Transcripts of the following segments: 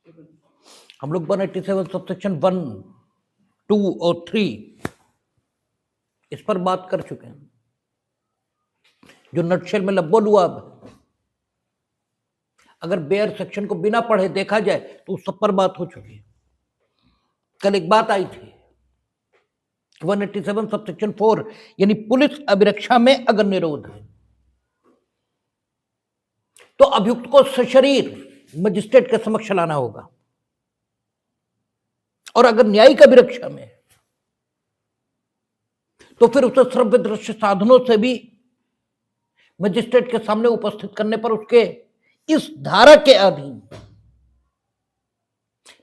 हम लोग 187 सबसेक्शन 1, 2 और 3 इस पर बात कर चुके हैं, जो नटशेल में लब्बो-लुआब है। अगर बेयर सेक्शन को बिना पढ़े देखा जाए तो उस सब पर बात हो चुकी है। कल एक बात आई थी 187 सबसेक्शन 4 यानी पुलिस अभिरक्षा में अगर निरोध है तो अभियुक्त को सशरीर मजिस्ट्रेट के समक्ष लाना होगा, और अगर न्यायिक अभिरक्षा में तो फिर उसे श्रव्य दृश्य साधनों से भी मजिस्ट्रेट के सामने उपस्थित करने पर उसके इस धारा के अधीन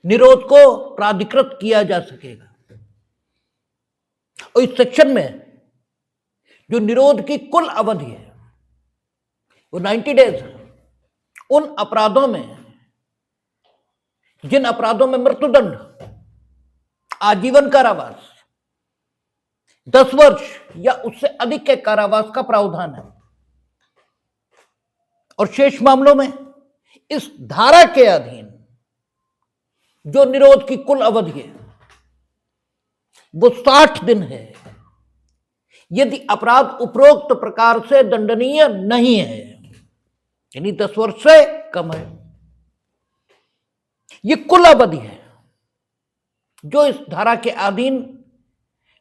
निरोध को प्राधिकृत किया जा सकेगा। और इस सेक्शन में जो निरोध की कुल अवधि है वो 90 डेज है। उन अपराधों में, जिन अपराधों में मृत्युदंड, आजीवन कारावास, 10 वर्ष या उससे अधिक के कारावास का प्रावधान है, और शेष मामलों में इस धारा के अधीन जो निरोध की कुल अवधि है वो 60 दिन है, यदि अपराध उपरोक्त प्रकार से दंडनीय नहीं है, यानी 10 वर्ष से कम है। ये कुल अवधि है जो इस धारा के अधीन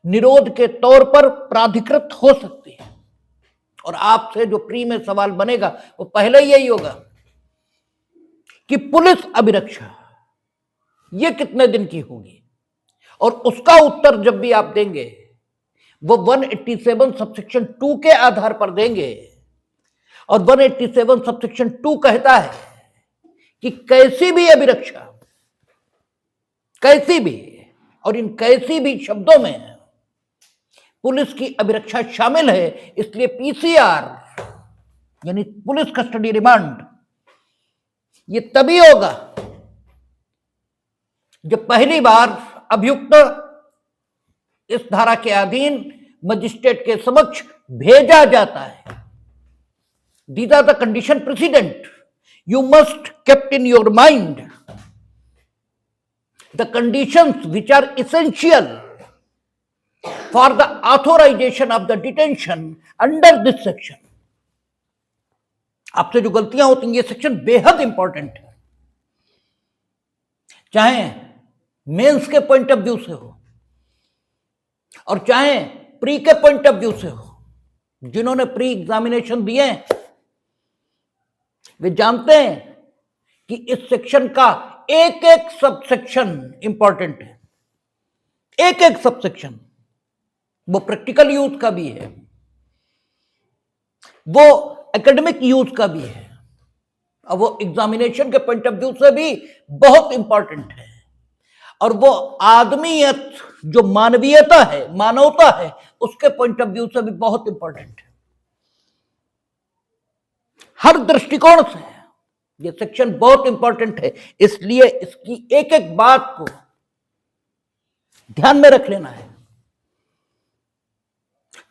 निरोध के तौर पर प्राधिकृत हो सकती है। और आपसे जो प्री में सवाल बनेगा वो पहले यही होगा कि पुलिस अभिरक्षा ये कितने दिन की होगी, और उसका उत्तर जब भी आप देंगे वो 187 सबसेक्शन 2 के आधार पर देंगे। और 187 सबसेक्शन 2 कहता है कि कैसी भी अभिरक्षा, कैसी भी, और इन कैसी भी शब्दों में पुलिस की अभिरक्षा शामिल है, इसलिए पीसीआर यानी पुलिस कस्टडी रिमांड ये तभी होगा जब पहली बार अभियुक्त इस धारा के अधीन मजिस्ट्रेट के समक्ष भेजा जाता है। These are the condition precedent. You must kept in your mind the conditions which are essential for the authorization of the detention under this section. आपसे जो गलतियां होती हैं, ये सेक्शन बेहद इंपॉर्टेंट है, चाहे मेंस के पॉइंट ऑफ व्यू से हो और चाहे प्री के पॉइंट ऑफ व्यू से हो। जिन्होंने प्री एग्जामिनेशन दिए वे जानते हैं कि इस सेक्शन का एक एक सबसेक्शन इंपॉर्टेंट है, एक एक सबसेक्शन। वो प्रैक्टिकल यूज का भी है, वो एकेडमिक यूज का भी है, और वो एग्जामिनेशन के पॉइंट ऑफ व्यू से भी बहुत इंपॉर्टेंट है। और वो आदमीयत, जो मानवीयता है, मानवता है, उसके पॉइंट ऑफ व्यू से भी बहुत इंपॉर्टेंट है। हर दृष्टिकोण से ये सेक्शन बहुत इंपॉर्टेंट है, इसलिए इसकी एक एक बात को ध्यान में रख लेना है।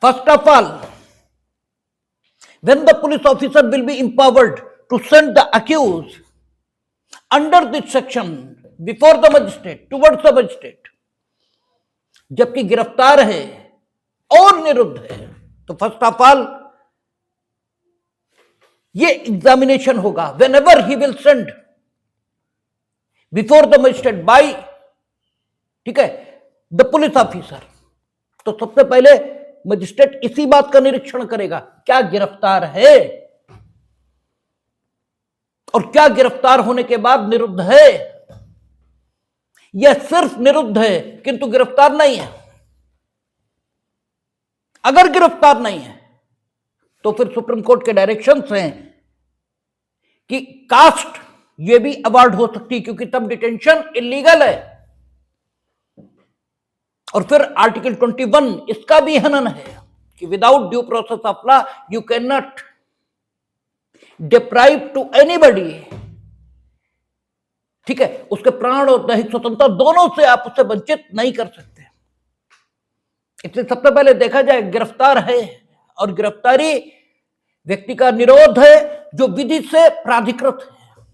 First of all, when the police officer will be empowered to send the accused under this section before the magistrate, towards the magistrate, जबकि गिरफ्तार है और निरुद्ध है, तो फर्स्ट ऑफ ऑल ये एग्जामिनेशन होगा whenever he will send before the magistrate by, ठीक है, the police officer। तो सबसे पहले मजिस्ट्रेट इसी बात का निरीक्षण करेगा, क्या गिरफ्तार है और क्या गिरफ्तार होने के बाद निरुद्ध है, यह सिर्फ निरुद्ध है किंतु गिरफ्तार नहीं है। अगर गिरफ्तार नहीं है तो फिर सुप्रीम कोर्ट के डायरेक्शंस हैं कि कास्ट ये भी अवॉर्ड हो सकती है, क्योंकि तब डिटेंशन इलीगल है। और फिर आर्टिकल 21 इसका भी हनन है कि without due process of law you can not deprive to anybody, ठीक है, उसके प्राण और दैहिक स्वतंत्रता दोनों से आप उससे वंचित नहीं कर सकते। इसलिए सबसे पहले देखा जाए गिरफ्तार है, और गिरफ्तारी व्यक्ति का निरोध है जो विधि से प्राधिकृत है।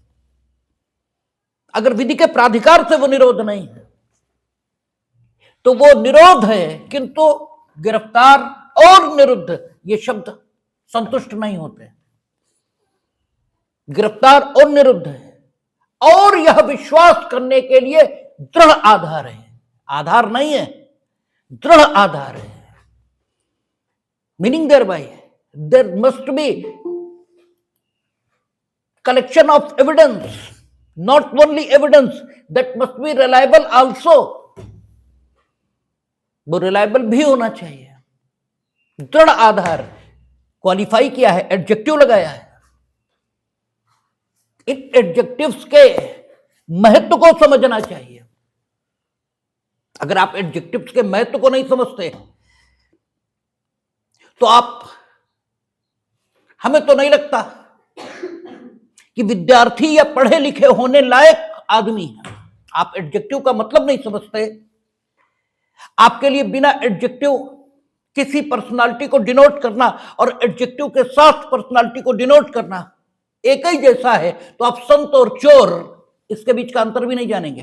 अगर विधि के प्राधिकार से वो निरोध नहीं है तो वो निरोध है, किंतु गिरफ्तार और निरुद्ध ये शब्द संतुष्ट नहीं होते। गिरफ्तार और निरुद्ध है, और यह विश्वास करने के लिए दृढ़ आधार है। आधार नहीं है, दृढ़ आधार है। Meaning there bye there must be collection of evidence, not only evidence, that must be reliable also. वो रिलायबल भी होना चाहिए। दृढ़ आधार क्वालिफाई किया है, एडजेक्टिव लगाया है। इन एडजेक्टिव्स के महत्व को समझना चाहिए। अगर आप एडजेक्टिव्स के महत्व को नहीं समझते तो हमें तो नहीं लगता कि विद्यार्थी या पढ़े लिखे होने लायक आदमी है। आप एडजेक्टिव का मतलब नहीं समझते। आपके लिए बिना एडजेक्टिव किसी पर्सनालिटी को डिनोट करना और एडजेक्टिव के साथ पर्सनालिटी को डिनोट करना एक ही जैसा है, तो आप संत और चोर इसके बीच का अंतर भी नहीं जानेंगे।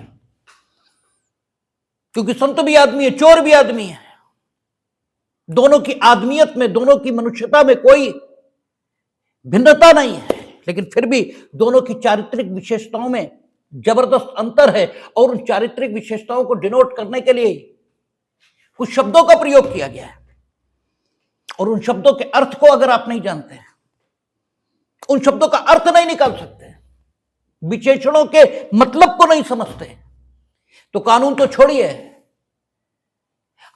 क्योंकि संत भी आदमी है, चोर भी आदमी है। दोनों की आदमियत में, दोनों की मनुष्यता में कोई भिन्नता नहीं है, लेकिन फिर भी दोनों की चारित्रिक विशेषताओं में जबरदस्त अंतर है। और उन चारित्रिक विशेषताओं को डिनोट करने के लिए कुछ शब्दों का प्रयोग किया गया है, और उन शब्दों के अर्थ को अगर आप नहीं जानते हैं, उन शब्दों का अर्थ नहीं निकाल सकते, विशेषणों के मतलब को नहीं समझते, तो कानून तो छोड़िए,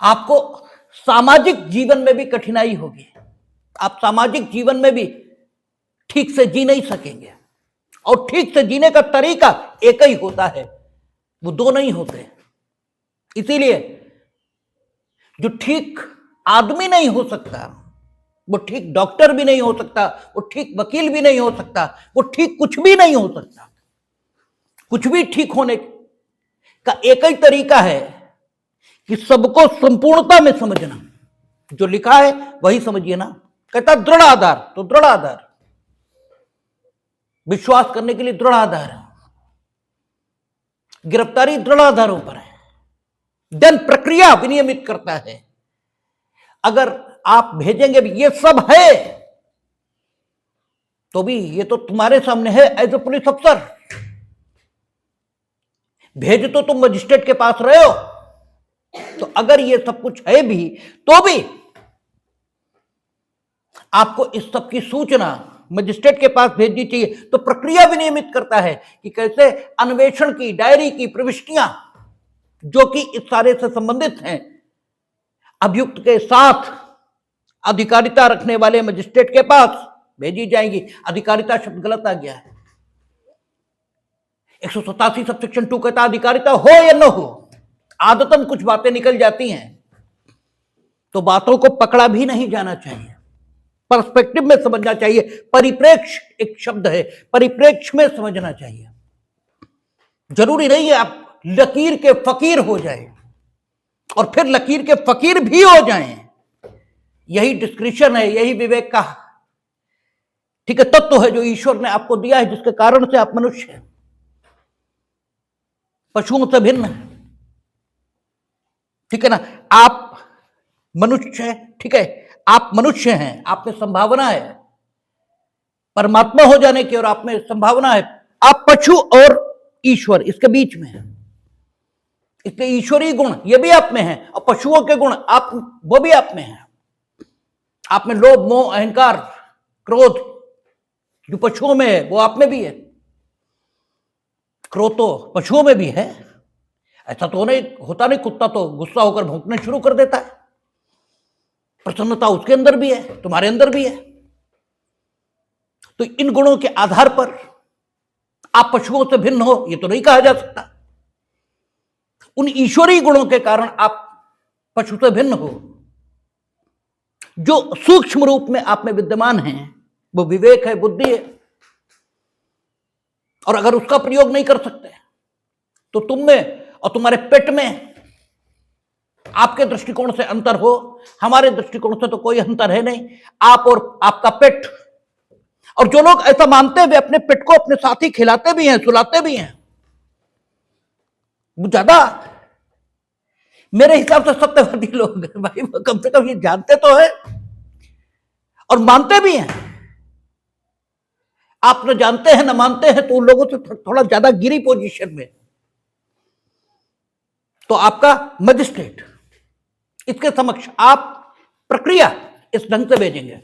आपको सामाजिक जीवन में भी कठिनाई होगी। आप सामाजिक जीवन में भी ठीक से जी नहीं सकेंगे। और ठीक से जीने का तरीका एक ही होता है, वो दो नहीं होते। इसीलिए जो ठीक आदमी नहीं हो सकता, वो ठीक डॉक्टर भी नहीं हो सकता, वो ठीक वकील भी नहीं हो सकता, वो ठीक कुछ भी नहीं हो सकता। कुछ भी ठीक होने का एक ही तरीका है कि सबको संपूर्णता में समझना। जो लिखा है वही समझिए ना। कहता दृढ़ आधार, तो दृढ़ आधार विश्वास करने के लिए दृढ़ आधार है। गिरफ्तारी दृढ़ आधारों पर है। देन प्रक्रिया विनियमित करता है। अगर आप भेजेंगे भी ये सब है, तो भी ये तो तुम्हारे सामने है एज ए पुलिस अफसर। भेज तो तुम मजिस्ट्रेट के पास रहे हो, तो अगर ये सब कुछ है भी तो भी आपको इस सब की सूचना मजिस्ट्रेट के पास भेजनी चाहिए। तो प्रक्रिया विनियमित करता है कि कैसे अन्वेषण की डायरी की प्रविष्टियां जो कि इस सारे से संबंधित हैं, अभियुक्त के साथ अधिकारिता रखने वाले मजिस्ट्रेट के पास भेजी जाएंगी। अधिकारिता शब्द गलत आ गया है। 187 सबसेक्शन 2 कहता अधिकारिता हो या न हो, आदतन कुछ बातें निकल जाती हैं, तो बातों को पकड़ा भी नहीं जाना चाहिए, पर्सपेक्टिव में समझना चाहिए। परिप्रेक्ष्य एक शब्द है, परिप्रेक्ष्य में समझना चाहिए। जरूरी नहीं है आप लकीर के फकीर हो जाए और फिर लकीर के फकीर भी हो जाएं। यही डिस्क्रिशन है, यही विवेक का ठीक है तत्व है जो ईश्वर ने आपको दिया है, जिसके कारण से आप मनुष्य हैं, पशुओं से भिन्न है। ठीक है ना। आप मनुष्य हैं, ठीक है, आप मनुष्य हैं, आप में संभावना है परमात्मा हो जाने की और आप में संभावना है। आप पशु और ईश्वर इसके बीच में है। इसके ईश्वरीय गुण ये भी आप में है और पशुओं के गुण आप वो भी आप में है। आप में लोभ मोह अहंकार क्रोध जो पशुओं में है वो आप में भी है। क्रोध तो पशुओं में भी है। ऐसा तो नहीं होता नहीं, कुत्ता तो गुस्सा होकर भौंकने शुरू कर देता है। प्रसन्नता उसके अंदर भी है, तुम्हारे अंदर भी है। तो इन गुणों के आधार पर आप पशुओं से भिन्न हो ये तो नहीं कहा जा सकता। उन ईश्वरीय गुणों के कारण आप पशु से भिन्न हो। जो सूक्ष्म रूप में आप में विद्यमान है वो विवेक है, बुद्धि है। और अगर उसका प्रयोग नहीं कर सकते तो तुम में और तुम्हारे पेट में आपके दृष्टिकोण से अंतर हो, हमारे दृष्टिकोण से तो कोई अंतर है नहीं। आप और आपका पेट। और जो लोग ऐसा मानते हुए अपने पेट को अपने साथ ही खिलाते भी हैं, सुलाते भी हैं, वो ज्यादा मेरे हिसाब से सत्यवादी लोग हैं भाई, वो कम से कम ये जानते तो है और मानते भी हैं। आप न जानते हैं न मानते हैं तो उन लोगों से थोड़ा ज्यादा गिरी पोजीशन में। तो आपका मजिस्ट्रेट, इसके समक्ष आप प्रक्रिया इस ढंग से भेजेंगे,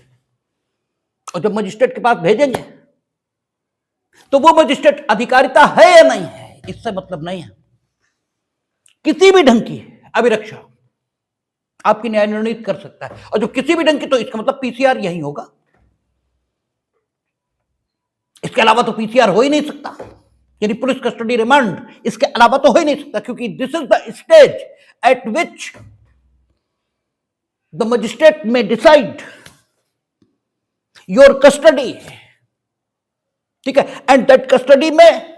और जब मजिस्ट्रेट के पास भेजेंगे तो वो मजिस्ट्रेट अधिकारिता है या नहीं है इससे मतलब नहीं है। किसी भी ढंग की अभिरक्षा आपकी न्याय निर्णीत कर सकता है, और जब किसी भी ढंग की तो इसका मतलब पीसीआर यही होगा, इसके अलावा तो पीसीआर हो ही नहीं सकता, यानी पुलिस कस्टडी रिमांड इसके अलावा तो हो ही नहीं सकता, क्योंकि this is the stage eight which the magistrate में डिसाइड योर कस्टडी, ठीक है, एंड दैट कस्टडी में,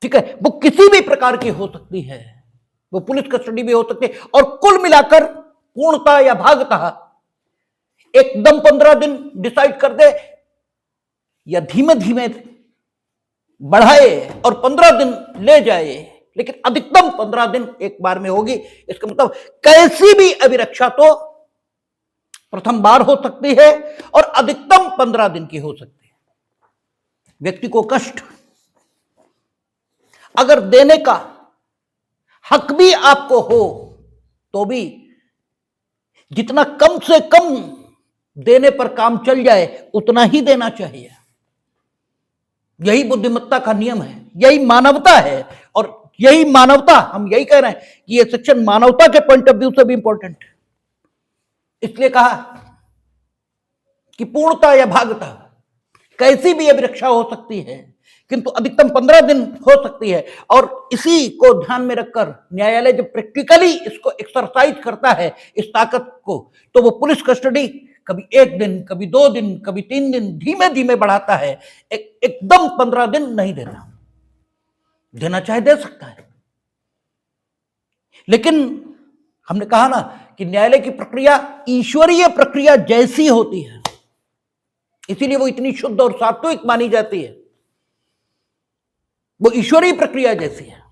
ठीक है, वो किसी भी प्रकार की हो सकती है, वो पुलिस कस्टडी भी हो सकती है, और कुल मिलाकर पूर्णतः या भागतः एकदम 15 दिन डिसाइड कर दे या धीमे धीमे बढ़ाए और 15 दिन ले जाए, लेकिन अधिकतम 15 दिन एक बार में होगी। इसका मतलब कैसी भी अभिरक्षा तो प्रथम बार हो सकती है और अधिकतम 15 दिन की हो सकती है। व्यक्ति को कष्ट अगर देने का हक भी आपको हो तो भी जितना कम से कम देने पर काम चल जाए उतना ही देना चाहिए। यही बुद्धिमत्ता का नियम है, यही मानवता है, और यही मानवता, हम यही कह रहे हैं कि ये सेक्शन मानवता के पॉइंट ऑफ व्यू से भी इंपॉर्टेंट है। इसलिए कहा कि पूर्णता या भागता कैसी भी अभिरक्षा हो सकती है, किंतु अधिकतम 15 दिन हो सकती है। और इसी को ध्यान में रखकर न्यायालय जब प्रैक्टिकली इसको एक्सरसाइज करता है इस ताकत को, तो वो पुलिस कस्टडी कभी 1 दिन, कभी 2 दिन, कभी 3 दिन धीमे धीमे बढ़ाता है। एकदम 15 दिन नहीं देना चाहे दे सकता है, लेकिन हमने कहा ना कि न्यायालय की प्रक्रिया ईश्वरीय प्रक्रिया जैसी होती है, इसीलिए वो इतनी शुद्ध और सात्विक मानी जाती है। वो ईश्वरीय प्रक्रिया जैसी है,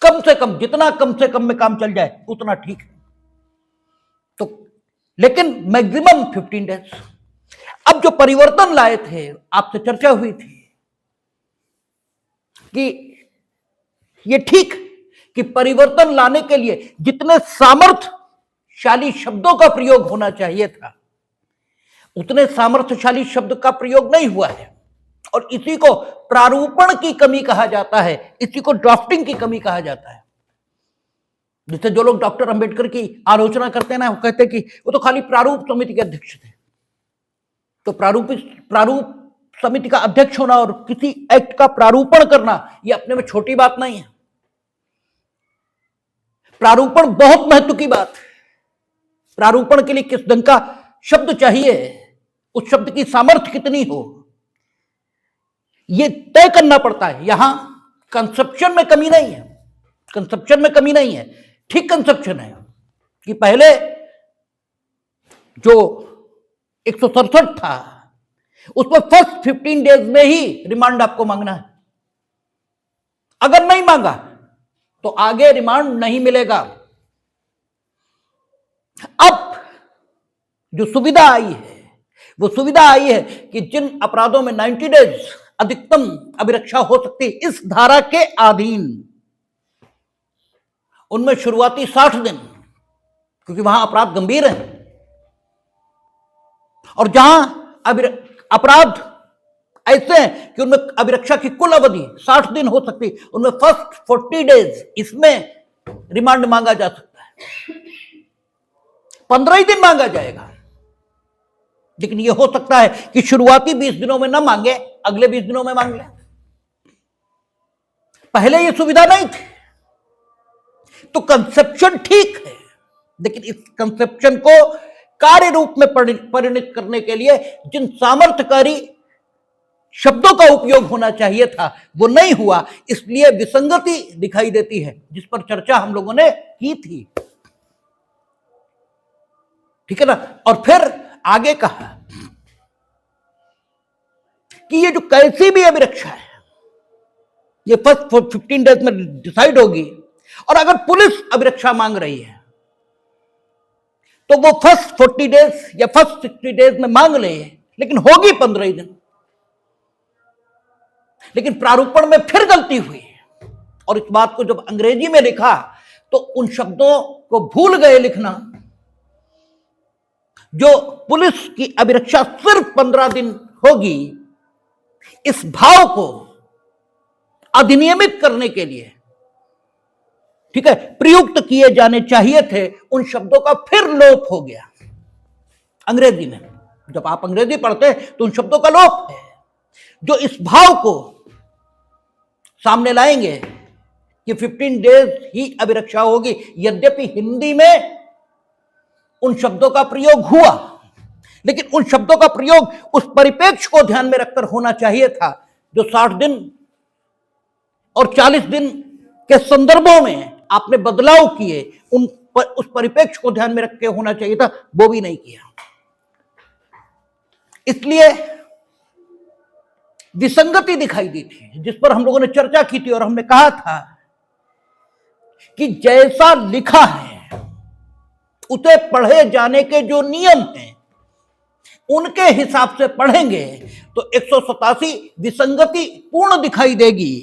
कम से कम, जितना कम से कम में काम चल जाए उतना ठीक है। तो लेकिन मैक्सिमम 15 डेज। अब जो परिवर्तन लाए थे, आपसे चर्चा हुई थी कि ये ठीक कि परिवर्तन लाने के लिए जितने सामर्थ्यशाली शब्दों का प्रयोग होना चाहिए था उतने सामर्थ्यशाली शब्द का प्रयोग नहीं हुआ है, और इसी को प्रारूपण की कमी कहा जाता है, इसी को ड्राफ्टिंग की कमी कहा जाता है। जिससे जो लोग डॉक्टर अंबेडकर की आलोचना करते हैं ना, वो कहते हैं कि वो तो खाली प्रारूप समिति के अध्यक्ष थे। तो प्रारूप समिति का अध्यक्ष होना और किसी एक्ट का प्रारूपण करना ये अपने में छोटी बात नहीं है। प्रारूपण बहुत महत्व की बात है। प्रारूपण के लिए किस ढंग का शब्द चाहिए, उस शब्द की सामर्थ्य कितनी हो, यह तय करना पड़ता है। यहां कंसेप्शन में कमी नहीं है, कंसेप्शन में कमी नहीं है, ठीक कंसेप्शन है कि पहले जो 167 था उसमें फर्स्ट 15 डेज में ही रिमांड आपको मांगना है। अगर नहीं मांगा तो आगे रिमांड नहीं मिलेगा। अब जो सुविधा आई है वो सुविधा आई है कि जिन अपराधों में 90 डेज अधिकतम अभिरक्षा हो सकती है इस धारा के अधीन, उनमें शुरुआती 60 दिन, क्योंकि वहां अपराध गंभीर है, और जहां अपराध ऐसे हैं कि उनमें अभिरक्षा की कुल अवधि 60 दिन हो सकती है, उनमें फर्स्ट 40 डेज इसमें रिमांड मांगा जा सकता है। 15 ही दिन मांगा जाएगा, लेकिन यह हो सकता है कि शुरुआती 20 दिनों में ना मांगे, अगले 20 दिनों में मांग ले। पहले यह सुविधा नहीं थी। तो कंसेप्शन ठीक है, लेकिन इस कंसेप्शन को कार्य रूप में परिणत करने के लिए जिन सामर्थ्यकारी शब्दों का उपयोग होना चाहिए था वो नहीं हुआ, इसलिए विसंगति दिखाई देती है, जिस पर चर्चा हम लोगों ने की थी। ठीक है ना। और फिर आगे कहा कि ये जो कैसी भी अभिरक्षा है ये फर्स्ट 15 डेज में डिसाइड होगी। और अगर पुलिस अभिरक्षा मांग रही है तो वो फर्स्ट 40 डेज या फर्स्ट 60 डेज में मांग ले, लेकिन होगी 15 दिन। लेकिन प्रारूपण में फिर गलती हुई, और इस बात को जब अंग्रेजी में लिखा तो उन शब्दों को भूल गए लिखना जो पुलिस की अभिरक्षा सिर्फ 15 दिन होगी। इस भाव को अधिनियमित करने के लिए, ठीक है, प्रयुक्त किए जाने चाहिए थे, उन शब्दों का फिर लोप हो गया अंग्रेजी में। जब आप अंग्रेजी पढ़ते तो उन शब्दों का लोप है जो इस भाव को सामने लाएंगे कि 15 डेज ही अभिरक्षा होगी। यद्यपि हिंदी में उन शब्दों का प्रयोग हुआ, लेकिन उन शब्दों का प्रयोग उस परिप्रेक्ष्य को ध्यान में रखकर होना चाहिए था जो 60 दिन और 40 दिन के संदर्भों में आपने बदलाव किए, उस परिप्रेक्ष्य को ध्यान में रख के होना चाहिए था, वो भी नहीं किया। इसलिए विसंगति दिखाई दी थी, जिस पर हम लोगों ने चर्चा की थी, और हमने कहा था कि जैसा लिखा है उसे पढ़े जाने के जो नियम हैं उनके हिसाब से पढ़ेंगे तो 187 विसंगति पूर्ण दिखाई देगी।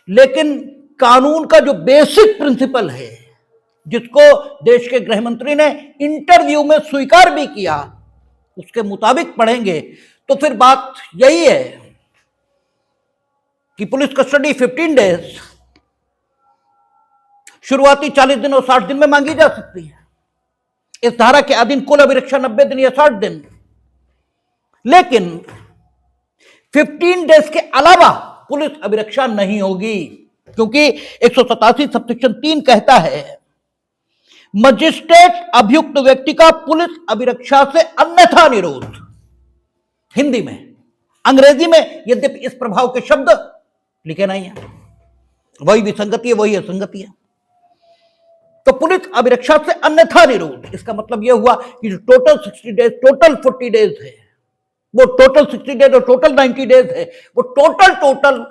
लेकिन कानून का जो बेसिक प्रिंसिपल है, जिसको देश के गृह मंत्री ने इंटरव्यू में स्वीकार भी किया, उसके मुताबिक पढ़ेंगे तो फिर बात यही है कि पुलिस कस्टडी 15 डेज शुरुआती 40 दिन और 60 दिन में मांगी जा सकती है। इस धारा के अधीन कुल अभिरक्षा 90 दिन या 60 दिन। लेकिन 15 डेज के अलावा पुलिस अभिरक्षा नहीं होगी, क्योंकि 187 सबसेक्शन 3 कहता है मजिस्ट्रेट अभियुक्त व्यक्ति का पुलिस अभिरक्षा से अन्यथा निरोध। हिंदी में, अंग्रेजी में यद्यपि इस प्रभाव के शब्द लिखे नहीं है, वही विसंगति है, वही असंगति है। तो पुलिस अभिरक्षा से अन्यथा निरोध, इसका मतलब यह हुआ कि जो टोटल 60 डेज, टोटल 40 डेज है, वो टोटल 60 डेज और टोटल 90 डेज है, वो टोटल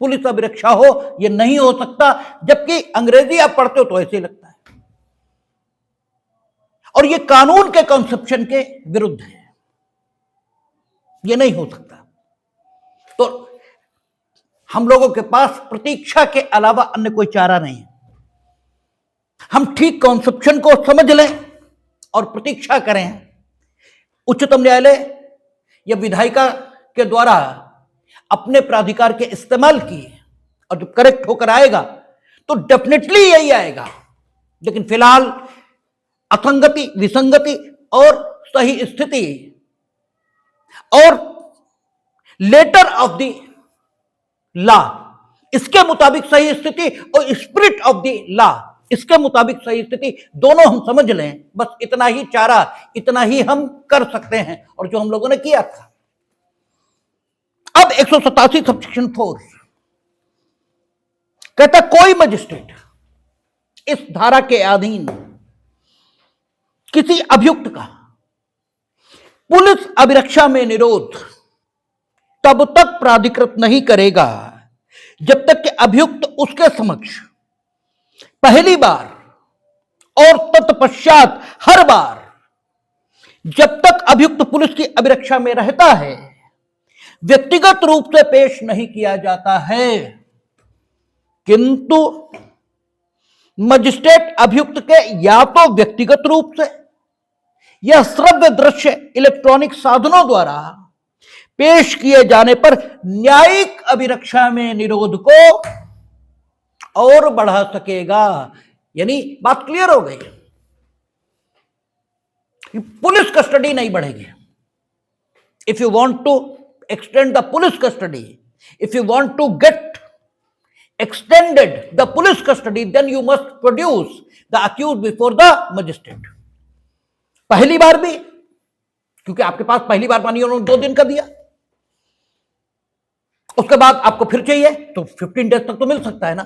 पुलिस अभिरक्षा हो, ये नहीं हो सकता। जबकि अंग्रेजी आप पढ़ते हो तो ऐसे ही लगता है, और ये कानून के कॉन्सेप्शन के विरुद्ध है, ये नहीं हो सकता। तो हम लोगों के पास प्रतीक्षा के अलावा अन्य कोई चारा नहीं है। हम ठीक कॉन्सेप्शन को समझ लें और प्रतीक्षा करें। उच्चतम न्यायालय या विधायिका के द्वारा अपने प्राधिकार के इस्तेमाल किए, और जब करेक्ट होकर आएगा तो डेफिनेटली यही आएगा। लेकिन फिलहाल असंगति, विसंगति और सही स्थिति और लेटर ऑफ द लॉ, इसके मुताबिक सही स्थिति, और स्पिरिट ऑफ द लॉ, इसके मुताबिक सही स्थिति, दोनों हम समझ लें। बस इतना ही चारा, इतना ही हम कर सकते हैं, और जो हम लोगों ने किया था। अब 187 सबसेक्शन 4 कहता कोई मजिस्ट्रेट इस धारा के अधीन किसी अभियुक्त का पुलिस अभिरक्षा में निरोध तब तक प्राधिकृत नहीं करेगा जब तक कि अभियुक्त उसके समक्ष पहली बार और तत्पश्चात हर बार, जब तक अभियुक्त पुलिस की अभिरक्षा में रहता है, व्यक्तिगत रूप से पेश नहीं किया जाता है। किंतु मजिस्ट्रेट अभियुक्त के या तो व्यक्तिगत रूप से या श्रव्य दृश्य इलेक्ट्रॉनिक साधनों द्वारा पेश किए जाने पर न्यायिक अभिरक्षा में निरोध को और बढ़ा सकेगा। यानी बात क्लियर हो गई, पुलिस कस्टडी नहीं बढ़ेगी। If you want to extend the police custody, if you want to get extended the police custody, then you must produce the accused before the magistrate. पहली बार भी, क्योंकि आपके पास पहली बार मानिए उन्होंने 2 दिन का दिया, उसके बाद आपको फिर चाहिए तो 15 डेज तक तो मिल सकता है ना,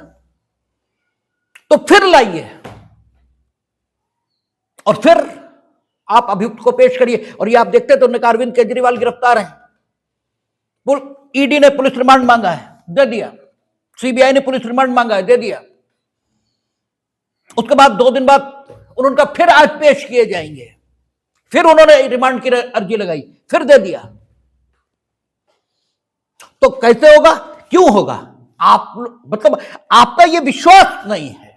तो फिर लाइए और फिर आप अभियुक्त को पेश करिए। और ये आप देखते तो अरविंद केजरीवाल गिरफ्तार हैं, ईडी ने पुलिस रिमांड मांगा है, दे दिया, सीबीआई ने पुलिस रिमांड मांगा है, दे दिया। उसके बाद 2 दिन बाद उनका फिर आज पेश किए जाएंगे, फिर उन्होंने रिमांड की अर्जी लगाई, फिर दे दिया। तो कैसे होगा, क्यों होगा? आप मतलब आपका यह विश्वास नहीं है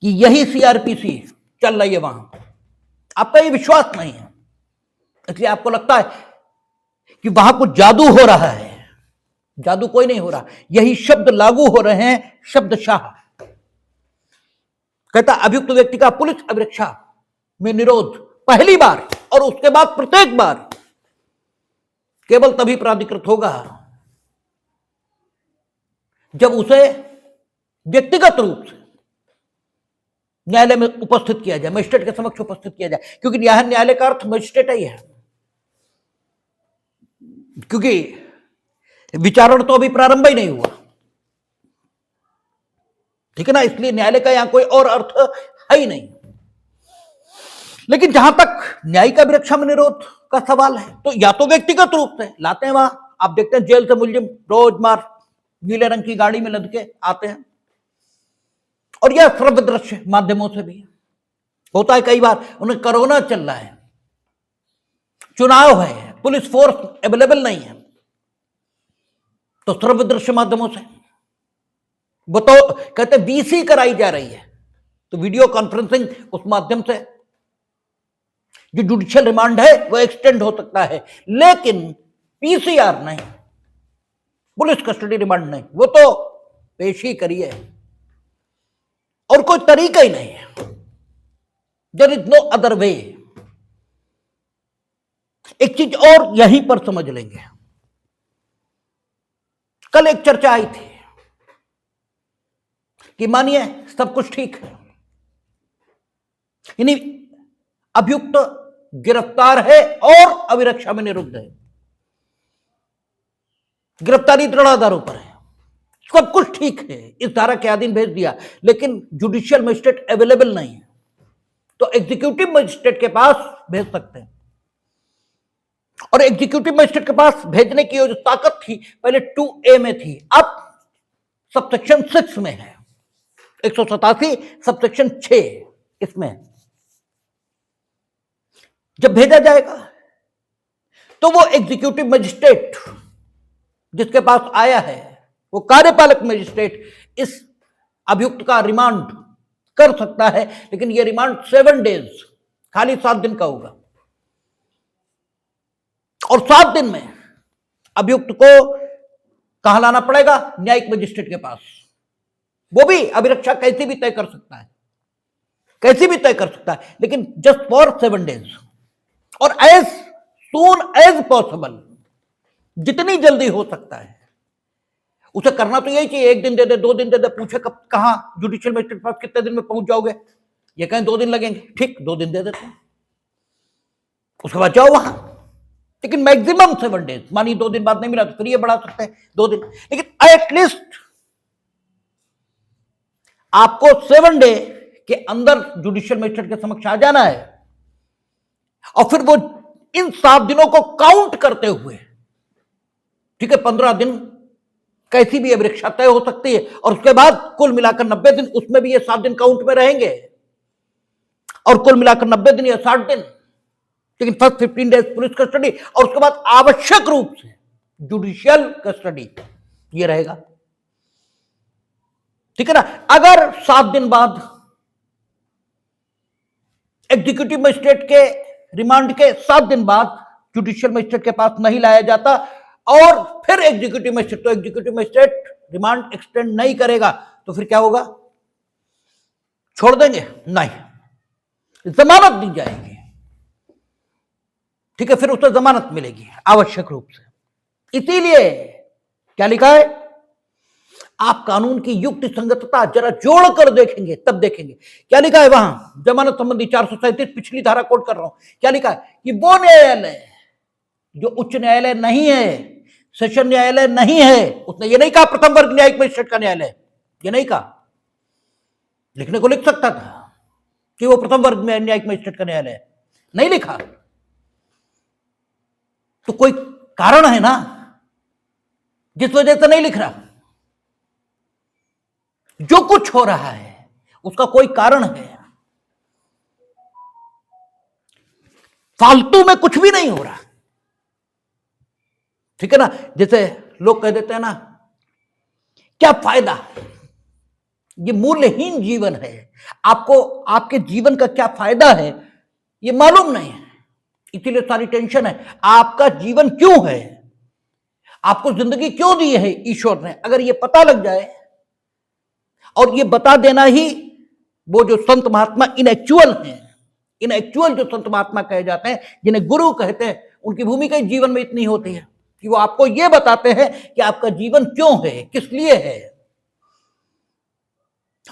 कि यही सीआरपीसी चल रही है वहां, आपका ये विश्वास नहीं है, इसलिए आपको लगता है कि वहां कुछ जादू हो रहा है। जादू कोई नहीं हो रहा, यही शब्द लागू हो रहे हैं, शब्दशाह। कहता अभियुक्त व्यक्ति का पुलिस अभिरक्षा में निरोध पहली बार और उसके बाद प्रत्येक बार केवल तभी प्राधिकृत होगा जब उसे व्यक्तिगत रूप से न्यायालय में उपस्थित किया जाए, मजिस्ट्रेट के समक्ष उपस्थित किया जाए, क्योंकि न्यायालय का अर्थ मजिस्ट्रेट ही है, क्योंकि विचारण तो अभी प्रारंभ ही नहीं हुआ, ठीक है ना, इसलिए न्यायालय का यहां कोई और अर्थ है ही नहीं। लेकिन जहां तक न्यायिक अभिरक्षा में निरोध का सवाल है, तो या तो व्यक्तिगत रूप से लाते हैं, वहां आप देखते हैं जेल से मुलजिम रोज मार नीले रंग की गाड़ी में लद के आते हैं, और यह श्रव्य दृश्य माध्यमों से भी होता है। कई बार उन्हें कोरोना चल रहा है, चुनाव है, पुलिस फोर्स अवेलेबल नहीं है, तो श्रव्य दृश्य माध्यमों से वो तो कहते वीसी कराई जा रही है, तो वीडियो कॉन्फ्रेंसिंग उस माध्यम से जो जुडिशियल रिमांड है वो एक्सटेंड हो सकता है, लेकिन पीसीआर नहीं, पुलिस कस्टडी रिमांड नहीं, वो तो पेश ही करिए, और कोई तरीका ही नहीं है, there is no other way. एक चीज और यहीं पर समझ लेंगे, कल एक चर्चा आई थी कि मानिए सब कुछ ठीक है, यानी अभियुक्त गिरफ्तार है और अभिरक्षा में निरुद्ध है, गिरफ्तारी दृढ़ आधारों पर है, सब कुछ ठीक है, इस धारा के अधीन भेज दिया, लेकिन जुडिशियल मजिस्ट्रेट अवेलेबल नहीं है, तो एग्जीक्यूटिव मजिस्ट्रेट के पास भेज सकते हैं, और एग्जीक्यूटिव मजिस्ट्रेट के पास भेजने की जो ताकत थी पहले 2A में थी, अब सबसेक्शन 6 में है, 187 सबसेक्शन 6 इसमें जब भेजा जाएगा तो वो एग्जीक्यूटिव मजिस्ट्रेट जिसके पास आया है, वो कार्यपालक मजिस्ट्रेट इस अभियुक्त का रिमांड कर सकता है, लेकिन ये रिमांड 7 डेज, खाली 7 दिन का होगा, और 7 दिन में अभियुक्त को कहां लाना पड़ेगा, न्यायिक मजिस्ट्रेट के पास, वो भी अभिरक्षा कैसी भी तय कर सकता है, कैसी भी तय कर सकता है, लेकिन जस्ट फॉर 7 डेज, और एज सून एज पॉसिबल, जितनी जल्दी हो सकता है उसे करना तो यही चाहिए, 1 दिन दे दे, 2 दिन दे दे, पूछे कब कहां जुडिशियल मजिस्ट्रेट पास कितने दिन में पहुंच जाओगे, ये कहें 2 दिन लगेंगे, ठीक 2 दिन दे देते हैं, उसके बाद जाओ वहां, लेकिन मैक्सिमम 7 डेज, मानिए 2 दिन बाद नहीं मिला तो फिर ये बढ़ा सकते हैं 2 दिन, लेकिन एटलीस्ट आपको 7 डे के अंदर जुडिशियल मजिस्ट्रेट के समक्ष आ जाना है, और फिर वो इन 7 दिनों को काउंट करते हुए, ठीक है, 15 दिन कैसी भी अभिरक्षा तय हो सकती है, और उसके बाद कुल मिलाकर 90 दिन, उसमें भी ये 7 दिन काउंट में रहेंगे, और कुल मिलाकर 90 दिन या 60 दिन, लेकिन फर्स्ट 15 डेज पुलिस कस्टडी, और उसके बाद आवश्यक रूप से जुडिशियल कस्टडी ये रहेगा, ठीक है ना। अगर 7 दिन बाद एग्जीक्यूटिव मजिस्ट्रेट के रिमांड के 7 दिन बाद जुडिशियल मजिस्ट्रेट के पास नहीं लाया जाता, और फिर एग्जीक्यूटिव मजिस्ट्रेट, तो एग्जीक्यूटिव मजिस्ट्रेट रिमांड एक्सटेंड नहीं करेगा, तो फिर क्या होगा, छोड़ देंगे, नहीं, जमानत दी जाएगी, ठीक है, फिर उसे जमानत मिलेगी आवश्यक रूप से। इसीलिए क्या लिखा है, आप कानून की युक्ति संगतता जरा जोड़कर देखेंगे तब देखेंगे, क्या लिखा है वहां, जमानत संबंधी 437 पिछली धारा कोट कर रहा हूं, क्या लिखा है कि वो न्यायालय जो उच्च न्यायालय नहीं है, सेशन न्यायालय नहीं है, उसने ये नहीं कहा प्रथम वर्ग न्यायिक मजिस्ट्रेट का न्यायालय, ये नहीं कहा, लिखने को लिख सकता था कि वो प्रथम वर्ग में न्यायिक मजिस्ट्रेट का न्यायालय है, नहीं लिखा, तो कोई कारण है ना, जिस वजह से नहीं लिख रहा। जो कुछ हो रहा है उसका कोई कारण है, फालतू में कुछ भी नहीं हो रहा। ठीक है ना, जैसे लोग कह देते हैं ना, क्या फायदा, ये मूल्यहीन जीवन है, आपको आपके जीवन का क्या फायदा है ये मालूम नहीं है, इसीलिए सारी टेंशन है। आपका जीवन क्यों है, आपको जिंदगी क्यों दी है ईश्वर ने, अगर ये पता लग जाए, और ये बता देना ही वो जो संत महात्मा इनएक्चुअल हैं, इनएक्चुअल जो संत महात्मा कहे जाते हैं, जिन्हें गुरु कहते हैं, उनकी भूमिका जीवन में इतनी होती है कि वो आपको ये बताते हैं कि आपका जीवन क्यों है, किस लिए है।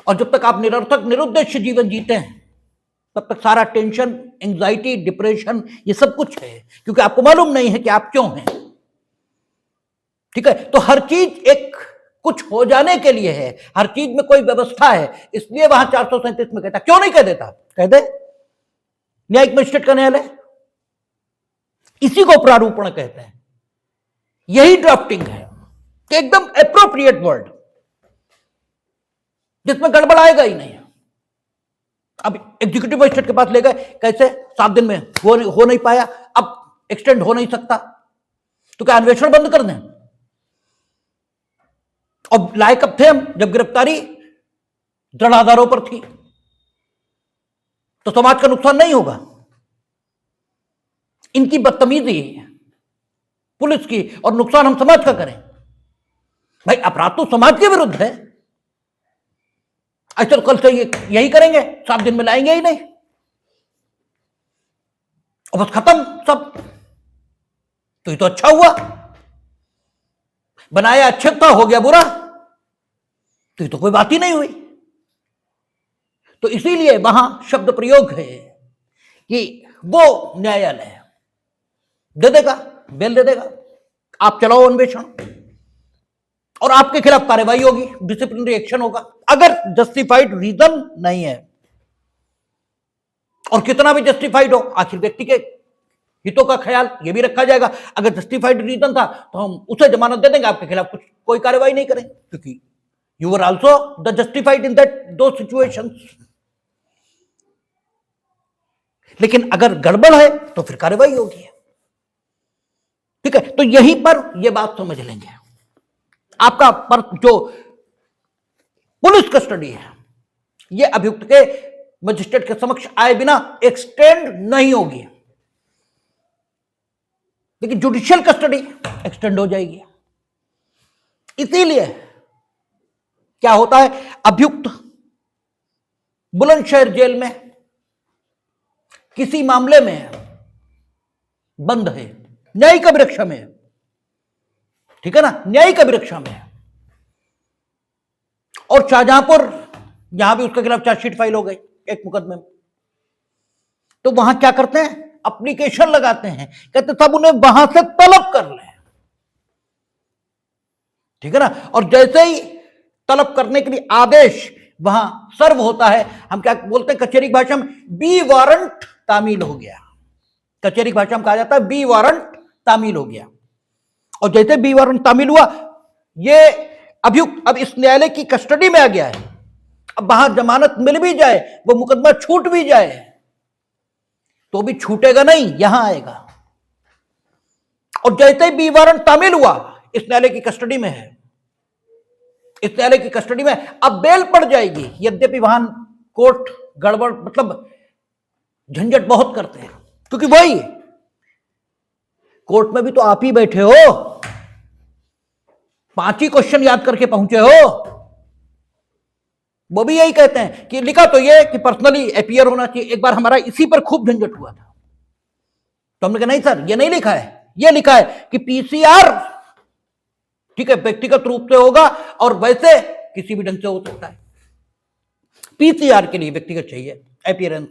और जब तक आप निरर्थक निरुद्देश्य जीवन जीते हैं तब तक सारा टेंशन, एंजाइटी, डिप्रेशन, ये सब कुछ है, क्योंकि आपको मालूम नहीं है कि आप क्यों हैं। ठीक है, तो हर चीज एक कुछ हो जाने के लिए है, हर चीज में कोई व्यवस्था है, इसलिए वहां 437 में कहता, क्यों नहीं कह देता, कह दे। न्यायिक मजिस्ट्रेट का न्यायालय, इसी को प्रारूपण कहते हैं, यही ड्राफ्टिंग है कि एकदम एप्रोप्रिएट वर्ड जिसमें गड़बड़ आएगा ही नहीं। अब एग्जीक्यूटिव मजिस्ट्रेट के पास ले गए, कैसे 7 दिन में हो नहीं पाया, अब एक्सटेंड हो नहीं सकता, तो क्या अन्वेषण बंद कर दें। और लायक कब थे हम, जब गिरफ्तारी दृढ़ आधारों पर थी, तो समाज का नुकसान नहीं होगा। इनकी बदतमीजी पुलिस की, और नुकसान हम समाज का करें। भाई अपराध तो समाज के विरुद्ध है, अच्छा तो कल से यही करेंगे, 7 दिन में लाएंगे ही नहीं, और बस खत्म सब। तो ये तो अच्छा हुआ, बनाया अच्छा था, हो गया बुरा, तो ये तो कोई बात ही नहीं हुई। तो इसीलिए वहां शब्द प्रयोग है कि वो न्यायालय दे देगा, बेल दे देगा, आप चलाओ अन्वेषण, और आपके खिलाफ कार्रवाई होगी, डिसिप्लिनरी एक्शन होगा, अगर जस्टिफाइड रीजन नहीं है। और कितना भी जस्टिफाइड हो, आखिर व्यक्ति के हितों का ख्याल ये भी रखा जाएगा। अगर जस्टिफाइड रीजन था तो हम उसे जमानत दे देंगे, आपके खिलाफ कोई कार्रवाई नहीं करेंगे, क्योंकि you were also the justified in that दो सिचुएशंस। लेकिन अगर गड़बड़ है तो फिर कार्रवाई होगी। ठीक है, तो यहीं पर यह बात समझ लेंगे, आपका पर जो पुलिस कस्टडी है यह अभियुक्त के मजिस्ट्रेट के समक्ष आए बिना एक्सटेंड नहीं होगी, लेकिन जुडिशियल कस्टडी एक्सटेंड हो जाएगी। इसीलिए क्या होता है, अभियुक्त बुलंदशहर जेल में किसी मामले में बंद है, न्यायिक अभिरक्षा में, ठीक है ना, न्यायिक अभिरक्षा में, और शाहजहांपुर यहां भी उसके खिलाफ चार्जशीट फाइल हो गई एक मुकदमे में, तो वहां क्या करते हैं, एप्लीकेशन लगाते हैं, कहते सब उन्हें वहां से तलब कर ले। ठीक है ना, और जैसे ही तलब करने के लिए आदेश वहां सर्व होता है, हम क्या बोलते हैं कचहरी भाषा में, बी वारंट तामील हो गया। कचहरी भाषा में कहा जाता है बी वारंट तामील हो गया। और जैसे बी वारंट तामील हुआ, ये अभियुक्त अब इस न्यायालय की कस्टडी में आ गया है। अब वहां जमानत मिल भी जाए, वो मुकदमा छूट भी जाए, तो भी छूटेगा नहीं, यहां आएगा। और जैसे ही बी वारंट तामील हुआ, इस न्यायालय की कस्टडी में है, इस न्यायालय की कस्टडी में, अब बेल पड़ जाएगी। यद्यपि वहां कोर्ट गड़बड़, मतलब झंझट बहुत करते हैं, क्योंकि वही कोर्ट में भी तो आप ही बैठे हो, 5 ही क्वेश्चन याद करके पहुंचे हो। वो भी यही कहते हैं कि लिखा तो ये कि पर्सनली अपीयर होना चाहिए। एक बार हमारा इसी पर खूब झंझट हुआ था, तो हमने कहा नहीं सर ये नहीं लिखा है, ये लिखा है कि पीसीआर, ठीक है, व्यक्तिगत रूप से होगा और वैसे किसी भी ढंग से हो सकता है। पीसीआर के लिए व्यक्तिगत चाहिए अपीयरेंस,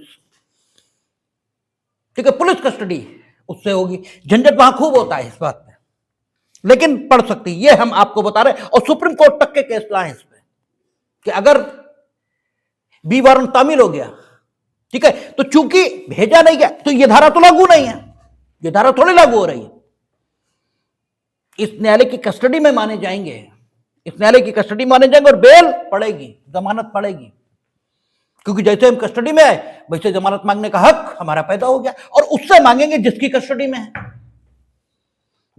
ठीक है, पुलिस कस्टडी उससे होगी। झंझट वहां खूब होता है इस बात में, लेकिन पढ़ सकती, ये हम आपको बता रहे हैं। और सुप्रीम कोर्ट तक के केस लाए इस पे कि अगर बी वारंट तामील हो गया, ठीक है, तो चूंकि भेजा नहीं गया तो ये धारा तो लागू नहीं है, ये धारा थोड़ी लागू हो रही है। इस न्यायालय की कस्टडी में माने जाएंगे, इस न्यायालय की कस्टडी माने जाएंगे और बेल पड़ेगी, जमानत पड़ेगी, क्योंकि जैसे हम कस्टडी में आए वैसे जमानत मांगने का हक हमारा पैदा हो गया, और उससे मांगेंगे जिसकी कस्टडी में है।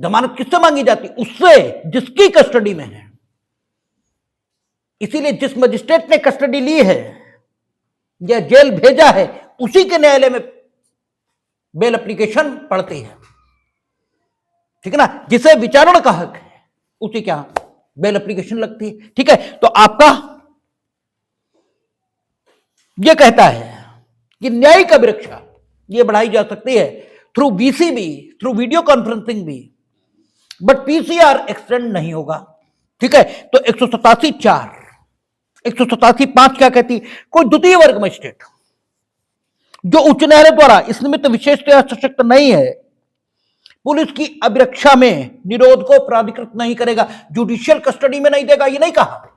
जमानत किससे मांगी जाती? उससे जिसकी कस्टडी में है। इसीलिए जिस मजिस्ट्रेट ने कस्टडी ली है या जेल भेजा है उसी के न्यायालय में बेल एप्लीकेशन पड़ती है, ठीक है ना। जिसे विचारण का हक है उसी के यहां बेल एप्लीकेशन लगती है, ठीक है। तो आपका यह कहता है कि न्यायिक अभिरक्षा यह बढ़ाई जा सकती है through BCB, through video conferencing भी, बट पीसीआर एक्सटेंड नहीं होगा, ठीक है। तो 187(4), 187(5) क्या कहती? कोई द्वितीय वर्ग मजिस्ट्रेट जो उच्च न्यायालय द्वारा इस निमित्त विशेषतया सशक्त नहीं है, पुलिस की अभिरक्षा में निरोध को प्राधिकृत नहीं करेगा। जुडिशियल कस्टडी में नहीं देगा, ये नहीं कहा।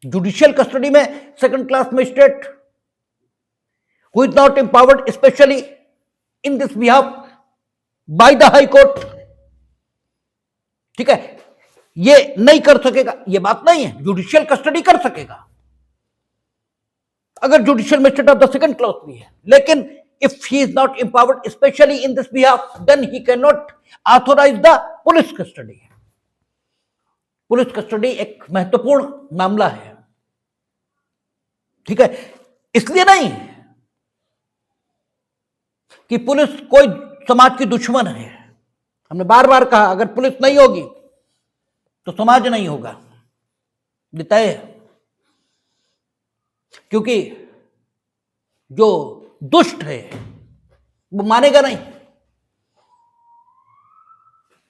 जुडिशियल कस्टडी में second class magistrate who is not empowered specially in this behalf by the high court, ठीक है, ये नहीं कर सकेगा, ये बात नहीं है। जुडिशियल कस्टडी कर सकेगा अगर judicial magistrate of the second class भी है, लेकिन if he is not empowered especially in this behalf, then he cannot authorize the police custody. Police custody एक महत्वपूर्ण मामला है, ठीक है। इसलिए नहीं कि पुलिस कोई समाज की दुश्मन है। हमने बार बार कहा अगर पुलिस नहीं होगी तो समाज नहीं होगा, ये तय है। क्योंकि जो दुष्ट है वो मानेगा नहीं,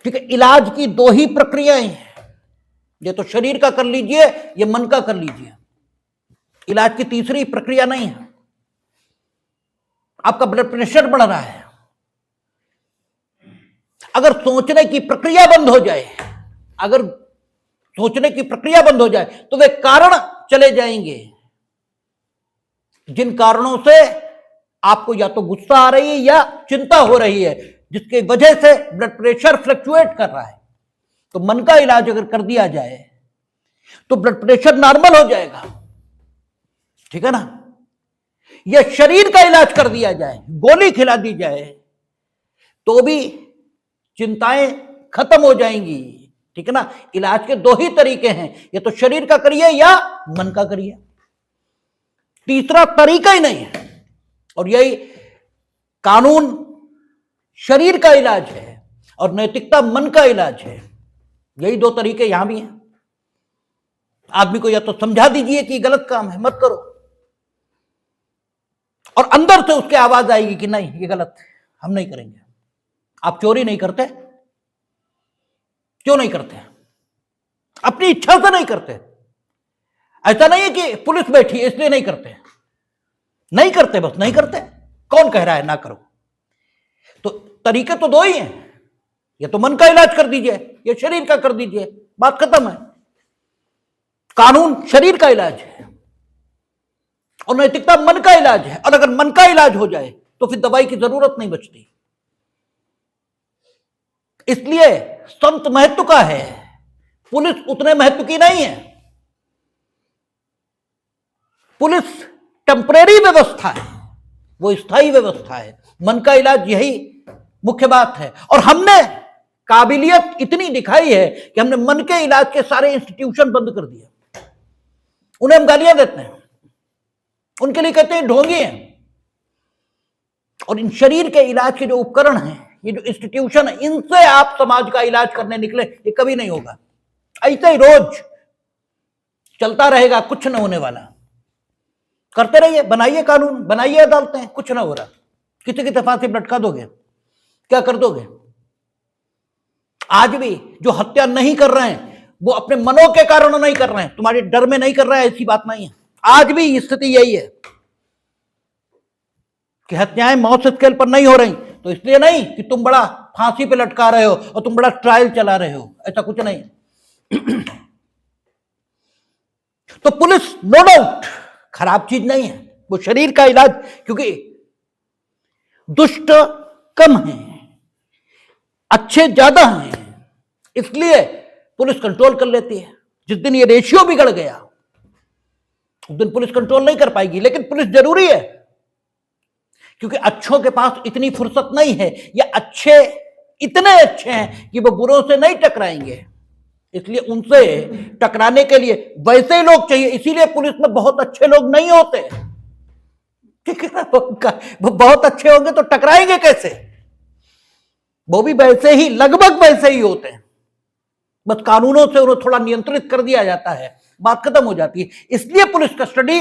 ठीक है। इलाज की दो ही प्रक्रियाएं हैं, ये तो शरीर का कर लीजिए, ये मन का कर लीजिए। इलाज की तीसरी प्रक्रिया नहीं है। आपका ब्लड प्रेशर बढ़ रहा है, अगर सोचने की प्रक्रिया बंद हो जाए, अगर सोचने की प्रक्रिया बंद हो जाए तो वे कारण चले जाएंगे जिन कारणों से आपको या तो गुस्सा आ रही है या चिंता हो रही है, जिसकी वजह से ब्लड प्रेशर फ्लक्चुएट कर रहा है। तो मन का इलाज अगर कर दिया जाए तो ब्लड प्रेशर नॉर्मल हो जाएगा, ठीक है ना। या शरीर का इलाज कर दिया जाए, गोली खिला दी जाए तो भी चिंताएं खत्म हो जाएंगी, ठीक है ना। इलाज के दो ही तरीके हैं, या तो शरीर का करिए या मन का करिए, तीसरा तरीका ही नहीं है। और यही कानून शरीर का इलाज है और नैतिकता मन का इलाज है। यही दो तरीके यहां भी हैं। आदमी को या तो समझा दीजिए कि गलत काम है, मत करो, और अंदर से उसके आवाज आएगी कि नहीं ये गलत है, हम नहीं करेंगे। आप चोरी नहीं करते, क्यों नहीं करते? अपनी इच्छा से नहीं करते। ऐसा नहीं है कि पुलिस बैठी है इसलिए नहीं करते, नहीं करते, बस नहीं करते। कौन कह रहा है ना करो? तो तरीके तो दो ही हैं, या तो मन का इलाज कर दीजिए या शरीर का कर दीजिए, बात खत्म है। कानून शरीर का इलाज है और नैतिकता मन का इलाज है, और अगर मन का इलाज हो जाए तो फिर दवाई की जरूरत नहीं बचती। इसलिए संत महत्व का है, पुलिस उतने महत्व की नहीं है। पुलिस टेम्परेरी व्यवस्था है, वो स्थायी व्यवस्था है। मन का इलाज यही मुख्य बात है। और हमने काबिलियत इतनी दिखाई है कि हमने मन के इलाज के सारे इंस्टीट्यूशन बंद कर दिए। उन्हें हम गालियां देते हैं, उनके लिए कहते हैं ढोंगी हैं। और इन शरीर के इलाज के जो उपकरण हैं, ये जो इंस्टीट्यूशन है, इनसे आप समाज का इलाज करने निकले, ये कभी नहीं होगा। ऐसे ही रोज चलता रहेगा, कुछ न होने वाला। करते रहिए, बनाइए कानून, बनाइए अदालतें, कुछ ना हो रहा। किसी की फांसी लटका दोगे, क्या कर दोगे? आज भी जो हत्या नहीं कर रहे हैं वो अपने मनों के कारण नहीं कर रहे हैं, तुम्हारे डर में नहीं कर रहे हैं, ऐसी बात नहीं है। आज भी स्थिति यही है कि हत्याएं मौत स्केल पर नहीं हो रही, तो इसलिए नहीं कि तुम बड़ा फांसी पे लटका रहे हो और तुम बड़ा ट्रायल चला रहे हो, ऐसा कुछ नहीं। तो पुलिस नो डाउट खराब चीज नहीं है, वो शरीर का इलाज, क्योंकि दुष्ट कम है, अच्छे ज्यादा हैं, इसलिए पुलिस कंट्रोल कर लेती है। जिस दिन ये रेशियो बिगड़ गया उस दिन पुलिस कंट्रोल नहीं कर पाएगी। लेकिन पुलिस जरूरी है, क्योंकि अच्छों के पास इतनी फुर्सत नहीं है, या अच्छे इतने अच्छे हैं कि वो बुरों से नहीं टकराएंगे, इसलिए उनसे टकराने के लिए वैसे ही लोग चाहिए। इसीलिए पुलिस में बहुत अच्छे लोग नहीं होते, ठीक है ना। वो बहुत अच्छे होंगे तो टकराएंगे कैसे? वो भी वैसे ही, लगभग वैसे ही होते हैं, बस कानूनों से उन्हें थोड़ा नियंत्रित कर दिया जाता है, बात खत्म हो जाती है। इसलिए पुलिस कस्टडी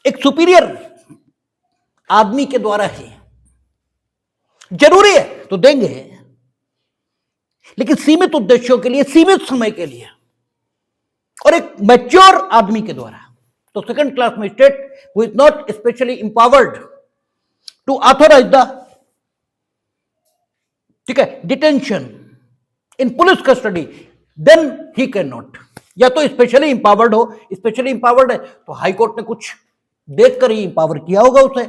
एक सुपीरियर आदमी के द्वारा ही जरूरी है तो देंगे, लेकिन सीमित उद्देश्यों के लिए, सीमित समय के लिए, और एक मैच्योर आदमी के द्वारा। तो second class magistrate who is not specially empowered to authorise the, ठीक है, detention in police custody, then he can not. या तो स्पेशली एम्पावर्ड हो, स्पेशली एम्पावर्ड है तो हाई कोर्ट ने कुछ देखकर ही एम्पावर किया होगा उसे,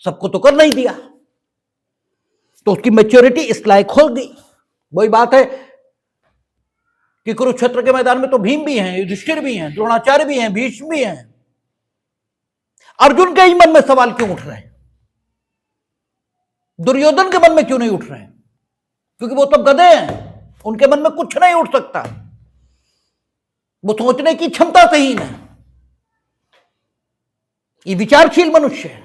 सबको तो कर नहीं दिया, तो उसकी मैच्योरिटी इस लायक होगी। वही बात है कि कुरुक्षेत्र के मैदान में तो भीम भी हैं, युधिष्ठिर भी हैं, द्रोणाचार्य भी हैं, भीष्म भी हैं, अर्जुन के ही मन में सवाल क्यों उठ रहे हैं? दुर्योधन के मन में क्यों नहीं उठ रहे हैं? क्योंकि वो तो गधे हैं, उनके मन में कुछ नहीं उठ सकता, वो सोचने की क्षमता से ही नहीं। ये विचारशील मनुष्य है,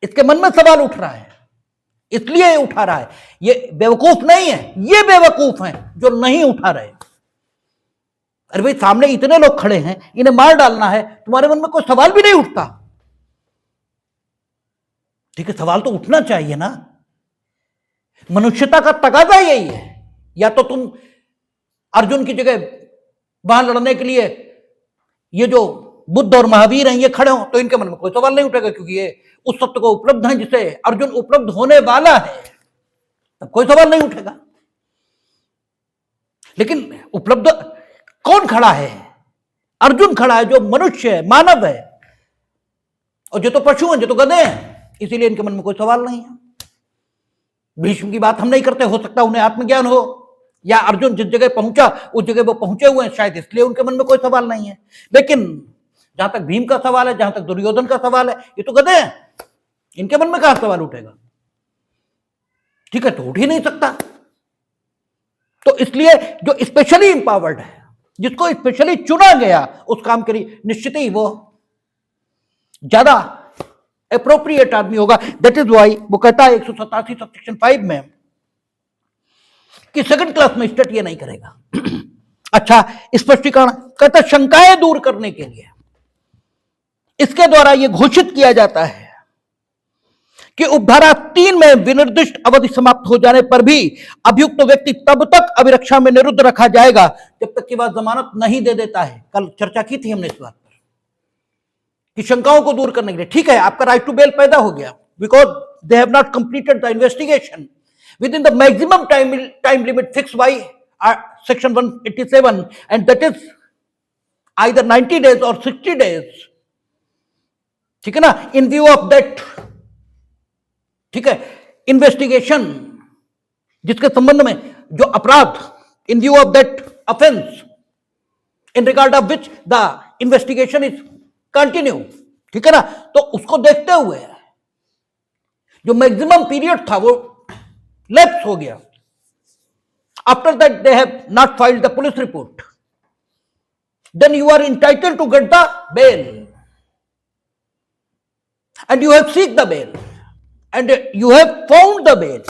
इसके मन में सवाल उठ रहा है, इसलिए उठा रहा है। ये बेवकूफ नहीं है, ये बेवकूफ हैं जो नहीं उठा रहे। अरे भाई, सामने इतने लोग खड़े हैं, इन्हें मार डालना है, तुम्हारे मन में कोई सवाल भी नहीं उठता? ठीक है, सवाल तो उठना चाहिए ना। मनुष्यता का तकाजा यही है। या तो तुम अर्जुन की जगह वहां लड़ने के लिए ये जो बुद्ध और महावीर हैं ये खड़े हो, तो इनके मन में कोई सवाल नहीं उठेगा, क्योंकि ये उस सत्य को उपलब्ध है जिसे अर्जुन उपलब्ध होने वाला है, तब कोई सवाल नहीं उठेगा। लेकिन उपलब्ध कौन खड़ा है? अर्जुन खड़ा है, जो मनुष्य है, मानव है, और जो तो पशु हैं, जो तो गधे हैं, इसीलिए इनके मन में कोई सवाल नहीं है। भीष्म की बात हम नहीं करते, हो सकता उन्हें आत्मज्ञान हो, या अर्जुन जिस जगह पहुंचा उस जगह वो पहुंचे हुए हैं, शायद इसलिए उनके मन में कोई सवाल नहीं है। लेकिन जहां तक भीम का सवाल है, जहां तक दुर्योधन का सवाल है, ये तो गधे हैं, इनके मन में कहां सवाल उठेगा? ठीक है, तो उठ ही नहीं सकता। तो इसलिए जो स्पेशली एम्पावर्ड है, जिसको स्पेशली चुना गया उस काम के लिए, निश्चित ही वो ज्यादा एप्रोप्रिएट आदमी होगा। दैट इज वाई वो कहता है 187 सेक्शन 5 में कि सेकंड क्लास मजिस्ट्रेट ये नहीं करेगा। अच्छा, स्पष्टीकरण कहता है शंकाएं दूर करने के लिए इसके द्वारा यह घोषित किया जाता है कि उपधारा 3 में विनिर्दिष्ट अवधि समाप्त हो जाने पर भी अभियुक्त व्यक्ति तब तक अभिरक्षा में निरुद्ध रखा जाएगा जब तक कि वह जमानत नहीं दे देता है। कल चर्चा की थी हमने इस बात पर कि शंकाओं को दूर करने के लिए, ठीक है, आपका राइट टू बेल पैदा हो गया because they have not completed the investigation within the maximum time limit fixed by section 187, and that is either 90 days or 60 days, ठीक है ना। in view of that, ठीक है, इन्वेस्टिगेशन जिसके संबंध में जो अपराध, in view of that offense in regard of which the investigation is continue, ठीक है ना, तो उसको देखते हुए जो मैक्सिमम पीरियड था वो लैप्स हो गया। After that they have not filed the police report, then you are entitled to get the bail and you have seek the bail and you have found the bail,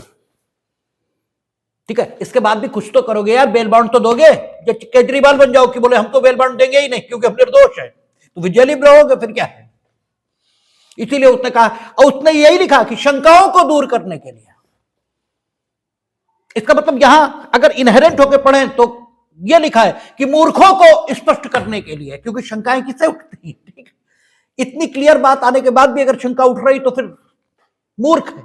ठीक है। इसके बाद भी कुछ तो करोगे यार, बेल बाउंड तो दोगे। जब केजरीवाल बन जाओ कि बोले हम तो बेल बाउंड देंगे ही नहीं क्योंकि हम निर्दोष है, तो विजुअली रहोगे, फिर क्या है। इसीलिए उसने कहा, और उसने यही लिखा कि शंकाओं को दूर करने के लिए। इसका मतलब यहां अगर इनहेरेंट होकर पढ़े तो यह लिखा है कि मूर्खों को स्पष्ट करने के लिए, क्योंकि शंकाएं किससे उठती, ठीक है। इतनी क्लियर बात आने के बाद भी अगर शंका उठ रही तो फिर मूर्ख है।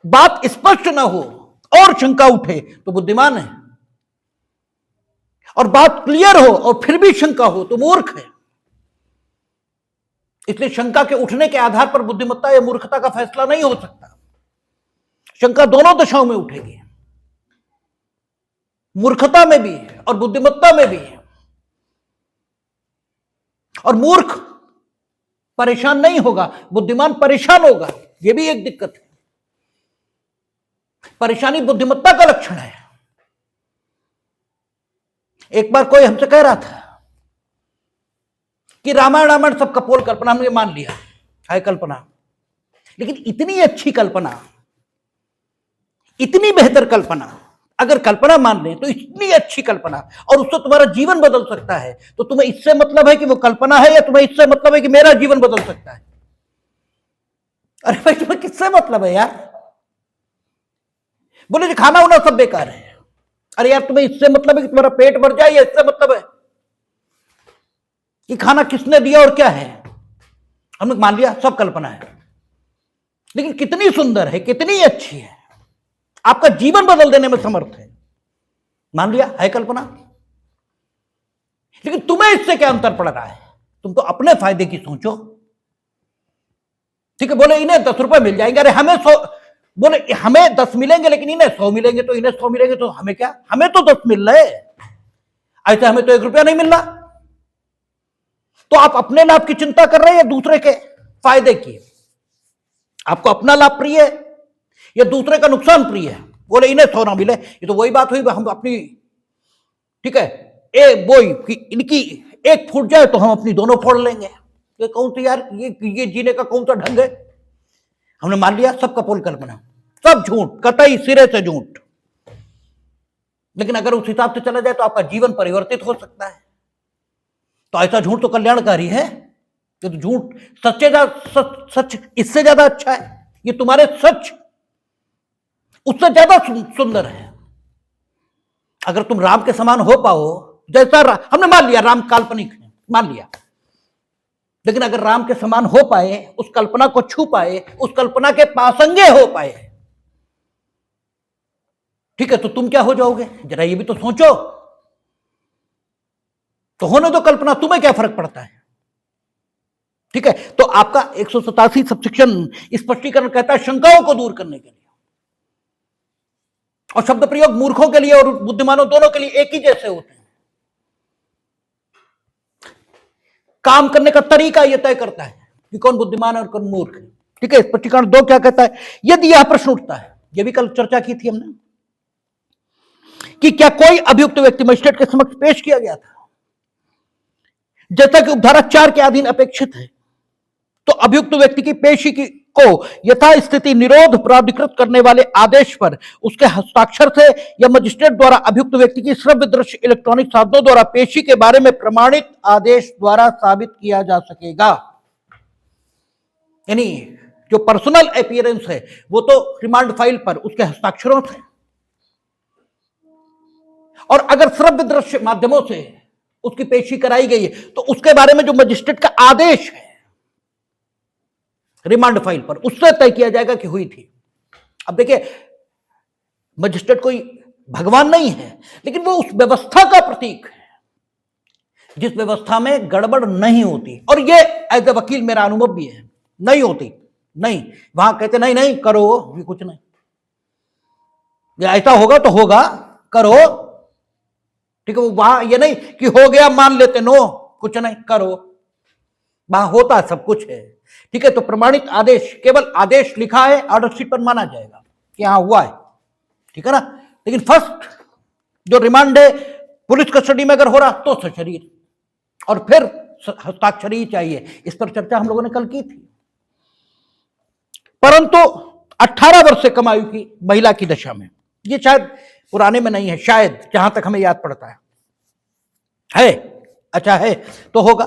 बात स्पष्ट ना हो और शंका उठे तो बुद्धिमान है, और बात क्लियर हो और फिर भी शंका हो तो मूर्ख है। इसलिए शंका के उठने के आधार पर बुद्धिमत्ता या मूर्खता का फैसला नहीं हो सकता। शंका दोनों दशाओं में उठेगी। मूर्खता में भी है और बुद्धिमत्ता में भी है। और मूर्ख परेशान नहीं होगा, बुद्धिमान परेशान होगा, यह भी एक दिक्कत है। परेशानी बुद्धिमत्ता का लक्षण है। एक बार कोई हमसे कह रहा था कि रामायण रामायण सब कपोल कल्पना, हमने मान लिया है कल्पना, लेकिन इतनी अच्छी कल्पना, इतनी बेहतर कल्पना, अगर कल्पना मान लें तो इतनी अच्छी कल्पना, और उससे तुम्हारा जीवन बदल सकता है, तो तुम्हें इससे मतलब है कि वो कल्पना है, या तुम्हें इससे मतलब है कि मेरा जीवन बदल सकता है? अरे भाई तुम्हें किससे मतलब है यार? बोले जी खाना वाना सब बेकार है। अरे यार तुम्हें इससे मतलब है कि तुम्हारा पेट भर जाए, या इससे मतलब है कि खाना किसने दिया और क्या है? हमने मान लिया सब कल्पना है, लेकिन कितनी सुंदर है, कितनी अच्छी है, आपका जीवन बदल देने में समर्थ है, मान लिया है कल्पना। लेकिन तुम्हें इससे क्या अंतर पड़ रहा है? तुम तो अपने फायदे की सोचो। ठीक है, बोले इन्हें 10 रुपए मिल जाएंगे, अरे हमें 100, बोले हमें 10 मिलेंगे लेकिन इन्हें 100 मिलेंगे, तो इन्हें 100 मिलेंगे तो हमें क्या, हमें तो 10 मिल रहे, ऐसे हमें तो 1 रुपया नहीं मिल रहा। तो आप अपने लाभ की चिंता कर रहे हैं या दूसरे के फायदे की? आपको अपना लाभ प्रिय है या दूसरे का नुकसान प्रिय है? बोले इन्हें 100 ना मिले, ये तो वही बात हुई, हम अपनी, ठीक है, वही कि इनकी एक फूट जाए तो हम अपनी दोनों फोड़ लेंगे। ये कौन सी यार, ये जीने का कौन सा ढंग है? हमने मान लिया सब कपोल कल्पना, सब झूठ, कतई सिरे से झूठ। लेकिन अगर उस हिसाब से चला जाए तो आपका जीवन परिवर्तित हो सकता है। तो ऐसा झूठ तो कल्याणकारी है। तो झूठ सच्चे सच इससे ज्यादा अच्छा है। ये तुम्हारे सच उससे ज्यादा सुंदर है। अगर तुम राम के समान हो पाओ, जैसा हमने मान लिया राम काल्पनिक है, मान लिया, लेकिन अगर राम के समान हो पाए, उस कल्पना को छू पाए, उस कल्पना के पासंगे हो पाए, ठीक है, तो तुम क्या हो जाओगे? जरा ये भी तो सोचो। तो होने दो कल्पना, तुम्हें क्या फर्क पड़ता है? ठीक है, तो आपका 187 सबसेक्शन स्पष्टीकरण कहता है शंकाओं को दूर करने के लिए, और शब्द प्रयोग मूर्खों के लिए और बुद्धिमानों दोनों के लिए एक ही जैसे होते हैं। काम करने का तरीका यह तय करता है कि कौन बुद्धिमान है और कौन मूर्ख है। ठीक है, स्पष्टीकरण 2 क्या कहता है? यदि यह प्रश्न उठता है, यह भी कल चर्चा की थी हमने, कि क्या कोई अभियुक्त व्यक्ति मजिस्ट्रेट के समक्ष पेश किया गया था, जैसा कि उपधारा 4 के अधीन अपेक्षित है, तो अभियुक्त व्यक्ति की पेशी को यथास्थिति निरोध प्राधिकृत करने वाले आदेश पर उसके हस्ताक्षर से या मजिस्ट्रेट द्वारा अभियुक्त व्यक्ति की श्रव्य दृश्य इलेक्ट्रॉनिक साधनों द्वारा पेशी के बारे में प्रमाणित आदेश द्वारा साबित किया जा सकेगा। यानी जो पर्सनल अपीयरेंस है वो तो रिमांड फाइल पर उसके हस्ताक्षरों से, और अगर श्रव्य दृश्य माध्यमों से उसकी पेशी कराई गई है तो उसके बारे में जो मजिस्ट्रेट का आदेश है रिमांड फाइल पर, उससे तय किया जाएगा कि हुई थी। अब देखिए, मजिस्ट्रेट कोई भगवान नहीं है, लेकिन वो उस व्यवस्था का प्रतीक है जिस व्यवस्था में गड़बड़ नहीं होती। और ये एज ए वकील मेरा अनुभव भी है, नहीं होती, नहीं, वहां कहते नहीं नहीं करो, ये कुछ नहीं, ये ऐसा होगा तो होगा, करो, ठीक है, वो वहां ये नहीं कि हो गया मान लेते, नो, कुछ नहीं, करो, वहां होता सब कुछ है। ठीक है, तो प्रमाणित आदेश, केवल आदेश लिखा है ऑर्डर शीट पर माना जाएगा कि हाँ हुआ है, ठीक है ना। लेकिन फर्स्ट जो रिमांड है पुलिस कस्टडी में अगर हो रहा तो सशरीर, और फिर हस्ताक्षर ही चाहिए। इस पर चर्चा हम लोगों ने कल की थी। परंतु 18 वर्ष से कम आयु की महिला की दशा में, ये शायद पुराने में नहीं है, शायद जहां तक हमें याद पड़ता है, अच्छा है तो होगा।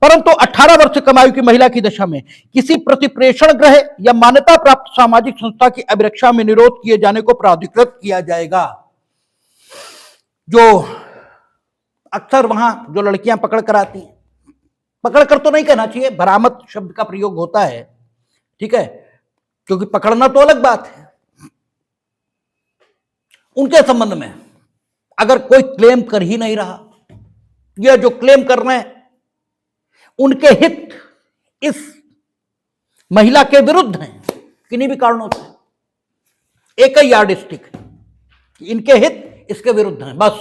परंतु 18 वर्ष से कम आयु की महिला की दशा में किसी प्रतिप्रेषण ग्रह या मान्यता प्राप्त सामाजिक संस्था की अभिरक्षा में निरोध किए जाने को प्राधिकृत किया जाएगा। जो अक्सर वहां जो लड़कियां पकड़ कर आती हैं, पकड़ कर तो नहीं कहना चाहिए, बरामद शब्द का प्रयोग होता है, ठीक है, क्योंकि पकड़ना तो अलग बात है। उनके संबंध में अगर कोई क्लेम कर ही नहीं रहा, या जो क्लेम कर रहे हैं उनके हित इस महिला के विरुद्ध हैं किन्हीं भी कारणों से, एक ही यार्डस्टिक है, इनके हित इसके विरुद्ध हैं। बस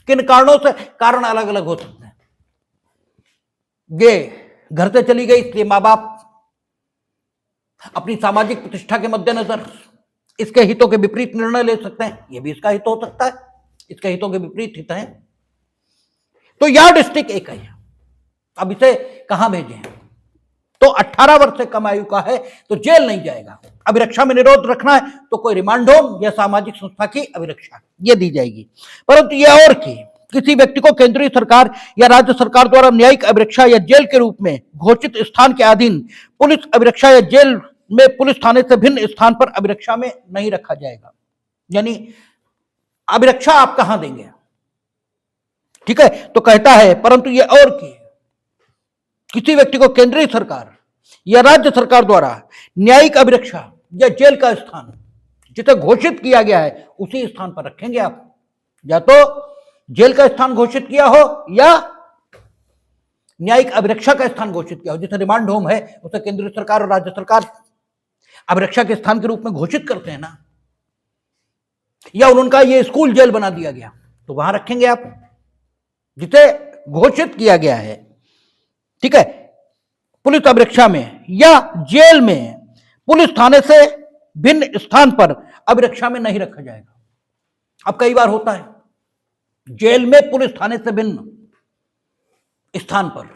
किन कारणों से, कारण अलग अलग हो सकते हैं। ये घर से चली गई इसलिए माँ बाप अपनी सामाजिक प्रतिष्ठा के मद्देनजर इसके हितों के विपरीत निर्णय ले सकते हैं, ये भी इसका हित हो सकता है, इसके हितों के विपरीत हित हैं। तो यार्ड स्टिक एक है। अब इसे कहां भेजें? तो 18 वर्ष से कम आयु का है तो जेल नहीं जाएगा। अभिरक्षा में निरोध रखना है तो कोई रिमांड होम या सामाजिक संस्था की अभिरक्षा ये दी जाएगी। परंतु यह और की किसी व्यक्ति को केंद्रीय सरकार या राज्य सरकार द्वारा न्यायिक अभिरक्षा या जेल के रूप में घोषित स्थान के अधीन पुलिस अभिरक्षा या जेल में पुलिस थाने से भिन्न स्थान पर अभिरक्षा में नहीं रखा जाएगा। यानी अभिरक्षा आप कहां देंगे? ठीक है, तो कहता है परंतु यह और की किसी व्यक्ति को केंद्रीय सरकार या राज्य सरकार द्वारा न्यायिक अभिरक्षा या जेल का स्थान जिसे घोषित किया गया है उसी स्थान पर रखेंगे आप। या तो जेल का स्थान घोषित किया हो या न्यायिक अभिरक्षा का स्थान घोषित किया हो। जैसे रिमांड होम है उसे केंद्रीय सरकार और राज्य सरकार अभिरक्षा के स्थान के रूप में घोषित करते हैं ना, या उनका ये स्कूल जेल बना दिया गया तो वहां रखेंगे आप जिसे घोषित किया गया है। ठीक है, पुलिस अभिरक्षा में या जेल में पुलिस थाने से भिन्न स्थान पर अभिरक्षा में नहीं रखा जाएगा। अब कई बार होता है जेल में पुलिस थाने से भिन्न स्थान पर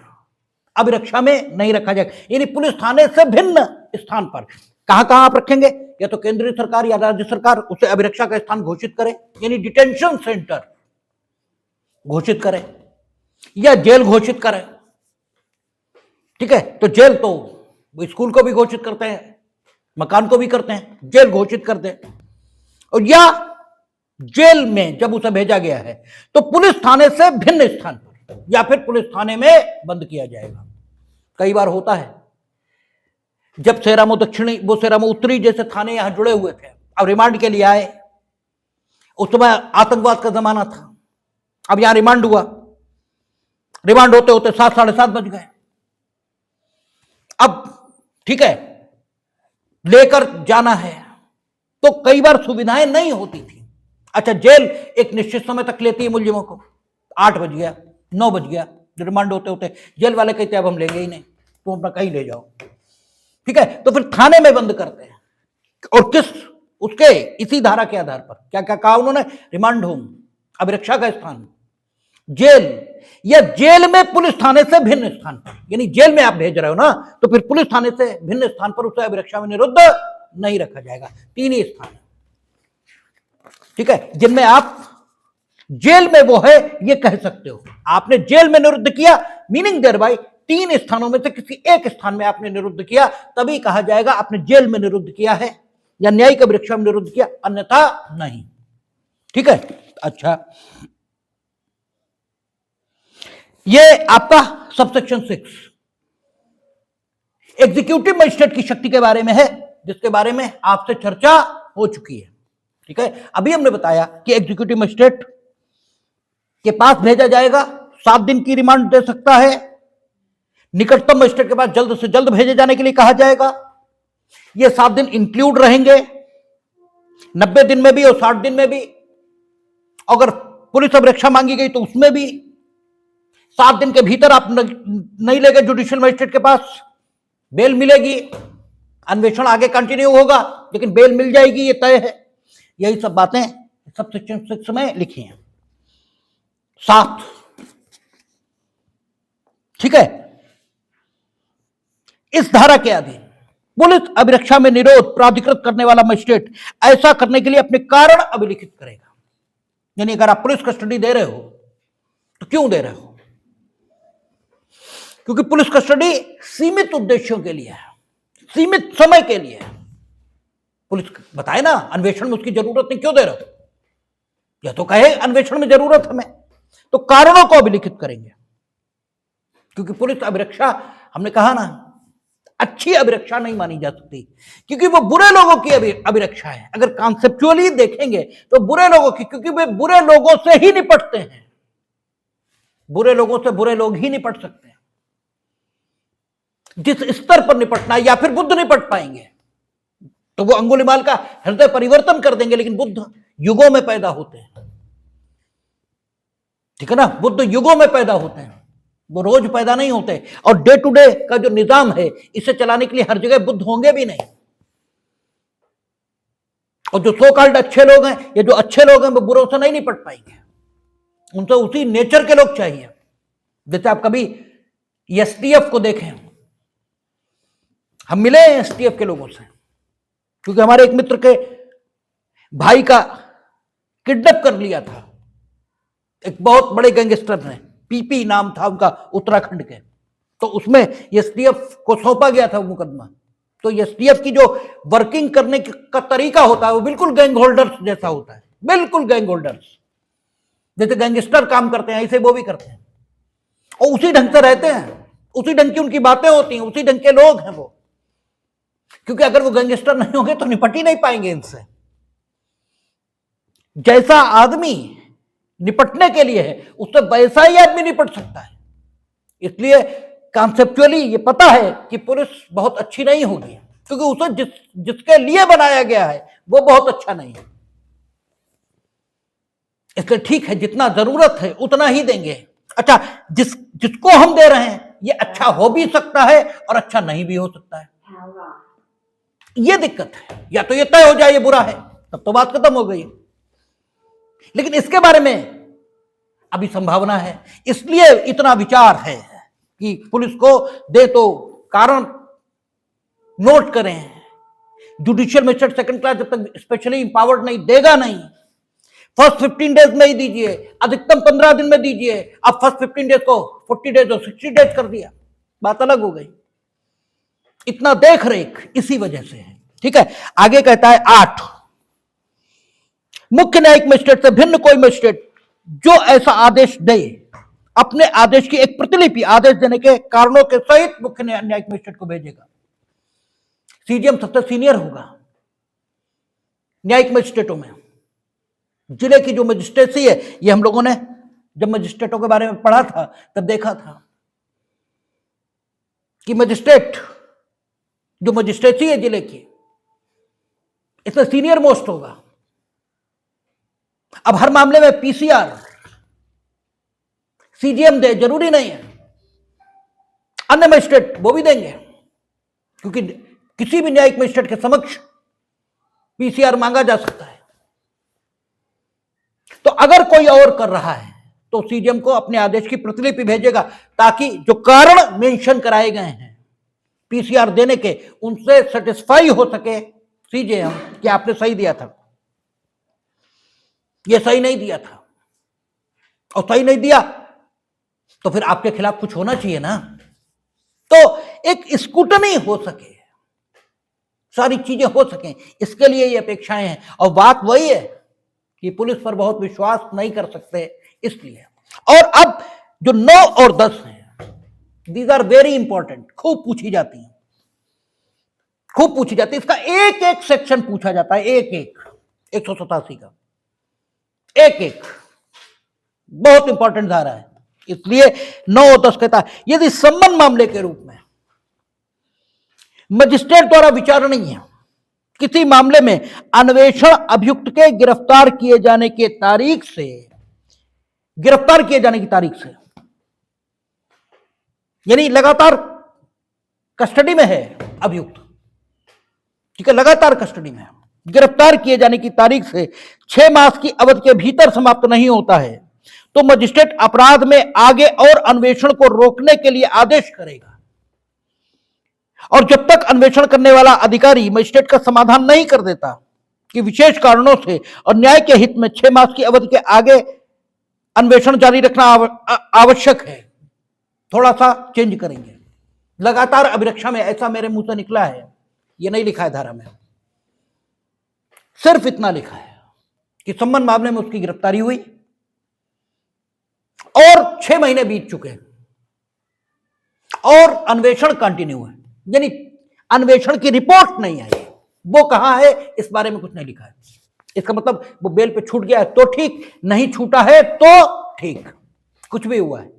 अभिरक्षा में नहीं रखा जाएगा, यानी पुलिस थाने से भिन्न स्थान पर कहां कहां आप रखेंगे? या तो केंद्रीय सरकार या राज्य सरकार उसे अभिरक्षा का स्थान घोषित करे, यानी डिटेंशन सेंटर घोषित करे या जेल घोषित करे। ठीक है, तो जेल तो स्कूल को भी घोषित करते हैं, मकान को भी करते हैं, जेल घोषित करते हैं। और या जेल में जब उसे भेजा गया है तो पुलिस थाने से भिन्न स्थान पर या फिर पुलिस थाने में बंद किया जाएगा। कई बार होता है जब सेरामो दक्षिणी वो सेरामो उत्तरी जैसे थाने यहां जुड़े हुए थे, अब रिमांड के लिए आए, उस समय आतंकवाद का जमाना था, अब यहां रिमांड हुआ, रिमांड होते होते 7 साढ़े 7 बज गए। अब ठीक है लेकर जाना है तो कई बार सुविधाएं नहीं होती थी। अच्छा, जेल एक निश्चित समय तक लेती है मुलजिमों को, 8 बज गया 9 बज गया, रिमांड होते होते जेल वाले कहते हैं अब हम लेंगे ही नहीं, तुम अपना कहीं ले जाओ। ठीक है, तो फिर थाने में बंद करते हैं। और किस उसके इसी धारा के आधार पर क्या क्या कहा उन्होंने? रिमांड होम, अभिरक्षा का स्थान, जेल या जेल में पुलिस थाने से भिन्न स्थान पर, यानी जेल में आप भेज रहे हो ना तो फिर पुलिस थाने से भिन्न स्थान पर उसे अभिरक्षा में निरुद्ध नहीं रखा जाएगा। 3 ही स्थान, ठीक है, जिनमें आप जेल में वो है ये कह सकते हो। आपने जेल में निरुद्ध किया, मीनिंग देयर बाय 3 स्थानों में से किसी एक स्थान में आपने निरुद्ध किया, तभी कहा जाएगा आपने जेल में निरुद्ध किया है या न्यायिक अभिरक्षा में निरुद्ध किया, अन्यथा नहीं। ठीक है, अच्छा, ये आपका सबसेक्शन 6 एग्जीक्यूटिव मजिस्ट्रेट की शक्ति के बारे में है, जिसके बारे में आपसे चर्चा हो चुकी है। ठीक है, अभी हमने बताया कि एग्जीक्यूटिव मजिस्ट्रेट के पास भेजा जाएगा, 7 दिन की रिमांड दे सकता है, निकटतम मजिस्ट्रेट के पास जल्द से जल्द भेजे जाने के लिए कहा जाएगा। ये 7 दिन इंक्लूड रहेंगे 90 दिन में भी और 60 दिन में भी। अगर पुलिस अभिरक्षा मांगी गई तो उसमें भी 7 दिन के भीतर आप नहीं ले गए जुडिशियल मजिस्ट्रेट के पास, बेल मिलेगी, अन्वेषण आगे कंटिन्यू होगा लेकिन बेल मिल जाएगी, ये तय है। यही सब बातें सबसेक्शन 6 में लिखी हैं। 7, ठीक है, इस धारा के अधीन पुलिस अभिरक्षा में निरोध प्राधिकृत करने वाला मजिस्ट्रेट ऐसा करने के लिए अपने कारण अभिलिखित करेगा। यानी अगर आप पुलिस कस्टडी दे रहे हो तो क्यों दे रहे हो? क्योंकि पुलिस कस्टडी सीमित उद्देश्यों के लिए है, सीमित समय के लिए है। पुलिस बताए ना अन्वेषण में उसकी जरूरत नहीं, क्यों दे रहे हो? या तो कहे अन्वेषण में जरूरत हमें, तो कारणों को अभिलिखित करेंगे। क्योंकि पुलिस अभिरक्षा हमने कहा ना अच्छी अभिरक्षा नहीं मानी जा सकती, क्योंकि वो बुरे लोगों की अभिरक्षा है। अगर कॉन्सेप्चुअली देखेंगे तो बुरे लोगों की, क्योंकि वे बुरे लोगों से ही निपटते हैं, बुरे लोगों से बुरे लोग ही निपट सकते हैं। जिस स्तर पर निपटना है, या फिर बुद्ध निपट पाएंगे तो वो अंगुलीमाल का हृदय परिवर्तन कर देंगे, लेकिन बुद्ध युगों में पैदा होते हैं, ठीक है ना। बुद्ध युगों में पैदा होते हैं, वो रोज पैदा नहीं होते, और डे टू डे का जो निजाम है इसे चलाने के लिए हर जगह बुद्ध होंगे भी नहीं। और जो सो कॉल्ड अच्छे लोग हैं, ये जो अच्छे लोग हैं, वो बुरों से नहीं निपट पाएंगे, उनसे उसी नेचर के लोग चाहिए। जैसे आप कभी एसटीएफ को देखें, हम मिले हैं एसटीएफ के लोगों से, क्योंकि हमारे एक मित्र के भाई का किडनैप कर लिया था एक बहुत बड़े गैंगस्टर ने, पीपी नाम था उनका, उत्तराखंड के। तो उसमें एसटीएफ को सौंपा गया था मुकदमा। तो एसटीएफ की जो वर्किंग करने का तरीका होता है वो बिल्कुल गैंग होल्डर्स जैसा होता है, बिल्कुल गैंग होल्डर्स जैसे गैंगस्टर काम करते हैं ऐसे वो भी करते हैं, और उसी ढंग से रहते हैं, उसी ढंग की उनकी बातें होती हैं, उसी ढंग के लोग हैं वो। क्योंकि अगर वो गैंगस्टर नहीं होंगे तो निपट ही नहीं पाएंगे इनसे। जैसा आदमी निपटने के लिए है उससे वैसा ही आदमी निपट सकता है। इसलिए कॉन्सेप्चुअली ये पता है कि पुलिस बहुत अच्छी नहीं होगी, क्योंकि उसे जिसके लिए बनाया गया है वो बहुत अच्छा नहीं है। इसलिए ठीक है, जितना जरूरत है उतना ही देंगे। अच्छा, जिसको हम दे रहे हैं ये अच्छा हो भी सकता है और अच्छा नहीं भी हो सकता है, ये दिक्कत है। या तो ये तय हो जाए ये बुरा है, तब तो बात खत्म हो गई। लेकिन इसके बारे में अभी संभावना है, इसलिए इतना विचार है कि पुलिस को दे तो कारण नोट करें। जुडिशियल मजिस्ट्रेट सेकंड क्लास जब तक स्पेशली इंपावर्ड नहीं देगा नहीं, फर्स्ट 15 डेज में ही दीजिए, अधिकतम 15 दिन में दीजिए। अब फर्स्ट 15 डेज को 40 डेज और 60 डेज कर दिया, बात अलग हो गई। इतना देख रेख इसी वजह से है। ठीक है, आगे कहता है 8, मुख्य न्यायिक मजिस्ट्रेट से भिन्न कोई मजिस्ट्रेट जो ऐसा आदेश दे अपने आदेश की एक प्रतिलिपि आदेश देने के कारणों के सहित मुख्य न्यायिक मजिस्ट्रेट को भेजेगा। सीजीएम सबसे सीनियर होगा न्यायिक मजिस्ट्रेटों में। जिले की जो मजिस्ट्रेसी है, ये हम लोगों ने जब मजिस्ट्रेटों के बारे में पढ़ा था तब देखा था कि मजिस्ट्रेट जो मजिस्ट्रेसी है जिले की, इसमें सीनियर मोस्ट होगा। अब हर मामले में पीसीआर सीजीएम दे जरूरी नहीं है, अन्य मजिस्ट्रेट वो भी देंगे, क्योंकि किसी भी न्यायिक मजिस्ट्रेट के समक्ष पीसीआर मांगा जा सकता है। तो अगर कोई और कर रहा है तो सीजीएम को अपने आदेश की प्रतिलिपि भेजेगा, ताकि जो कारण मेंशन कराए गए हैं पीसीआर देने के, उनसे सेटिस्फाई हो सके सीजीएम कि आपने सही दिया था, ये सही नहीं दिया था, और सही नहीं दिया तो फिर आपके खिलाफ कुछ होना चाहिए ना। तो एक स्क्रूटनी हो सके, सारी चीजें हो सकें, इसके लिए ये अपेक्षाएं हैं। और बात वही है कि पुलिस पर बहुत विश्वास नहीं कर सकते, इसलिए। और अब जो 9 और 10 हैं, दीज आर वेरी इंपॉर्टेंट, खूब पूछी जाती हैं, खूब पूछी जाती है। इसका एक एक सेक्शन पूछा जाता है, एक एक 187 का एक एक बहुत इंपॉर्टेंट धारा है। इसलिए 9 और 10 कहता है, यदि सम्मन मामले के रूप में मजिस्ट्रेट द्वारा विचारणीय किसी मामले में अन्वेषण अभियुक्त के गिरफ्तार किए जाने की तारीख से, गिरफ्तार किए जाने की तारीख से, यानी लगातार कस्टडी में है अभियुक्त, ठीक है, लगातार कस्टडी में है, गिरफ्तार किए जाने की तारीख से 6 मास की अवधि के भीतर समाप्त नहीं होता है तो मजिस्ट्रेट अपराध में आगे और अन्वेषण को रोकने के लिए आदेश करेगा। और जब तक अन्वेषण करने वाला अधिकारी मजिस्ट्रेट का समाधान नहीं कर देता कि विशेष कारणों से और न्याय के हित में 6 मास की अवधि के आगे अन्वेषण जारी रखना आवश्यक है, थोड़ा सा चेंज करेंगे। लगातार अभिरक्षा में, ऐसा मेरे मुंह से निकला है, ये नहीं लिखा है धारा में, सिर्फ इतना लिखा है कि सम्मन मामले में उसकी गिरफ्तारी हुई और 6 महीने बीत चुके हैं और अन्वेषण कंटिन्यू है, यानी अन्वेषण की रिपोर्ट नहीं आई, वो कहां है इस बारे में कुछ नहीं लिखा है। इसका मतलब वो बेल पे छूट गया है तो ठीक, नहीं छूटा है तो ठीक, कुछ भी हुआ है।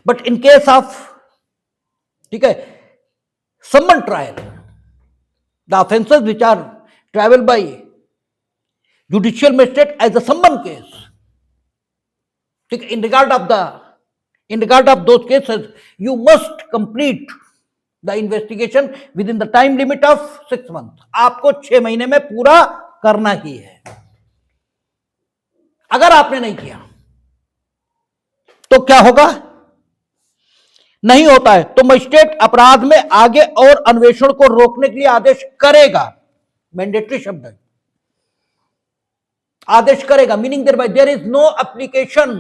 बट इन केस ऑफ, ठीक है, summon trial, the offences which are triable by judicial magistrate as a summon case, ठीक है, in regard of those cases you must complete the investigation within the time limit of 6 months. आपको 6 महीने में पूरा करना ही है। अगर आपने नहीं किया तो क्या होगा? नहीं होता है तो मजिस्ट्रेट अपराध में आगे और अन्वेषण को रोकने के लिए आदेश करेगा। मैंडेटरी शब्द है, आदेश करेगा, meaning there bye there is no application,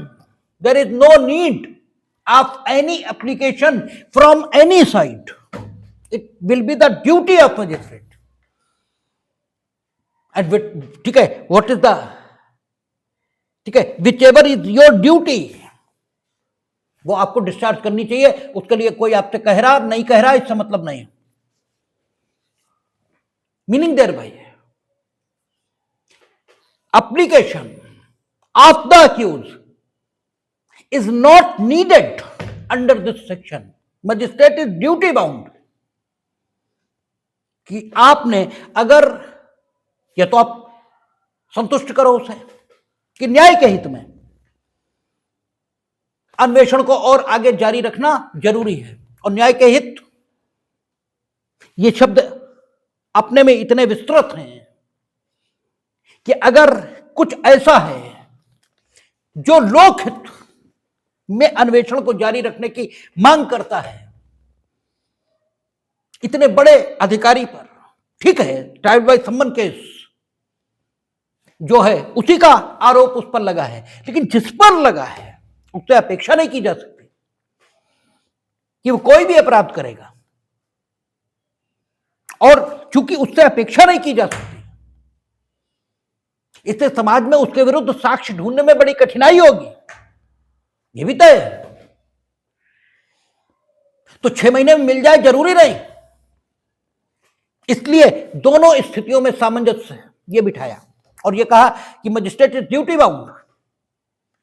there is no need of any application from any side, it will be the duty of magistrate. ठीक है, व्हाट इज द, ठीक है, whichever is your duty, वो आपको discharge करनी चाहिए। उसके लिए कोई आपसे कह रहा नहीं कह रहा इससे मतलब नहीं। Meaning there by application of the accused is not needed under this section. Magistrate is duty bound कि आपने अगर, या तो आप संतुष्ट करो उसे कि न्याय के हित में अन्वेषण को और आगे जारी रखना जरूरी है। और न्याय के हित, ये शब्द अपने में इतने विस्तृत हैं कि अगर कुछ ऐसा है जो लोकहित में अन्वेषण को जारी रखने की मांग करता है इतने बड़े अधिकारी पर, ठीक है, ट्रायल बाय समन केस जो है उसी का आरोप उस पर लगा है, लेकिन जिस पर लगा है उससे अपेक्षा नहीं की जा सकती कि वो कोई भी अपराध करेगा, और चूंकि उससे अपेक्षा नहीं की जा सकती इससे समाज में उसके विरुद्ध साक्ष्य ढूंढने में बड़ी कठिनाई होगी, ये भी तय है। तो 6 महीने में मिल जाए जरूरी नहीं, इसलिए दोनों स्थितियों में सामंजस्य ये बिठाया और ये कहा कि magistrate is duty bound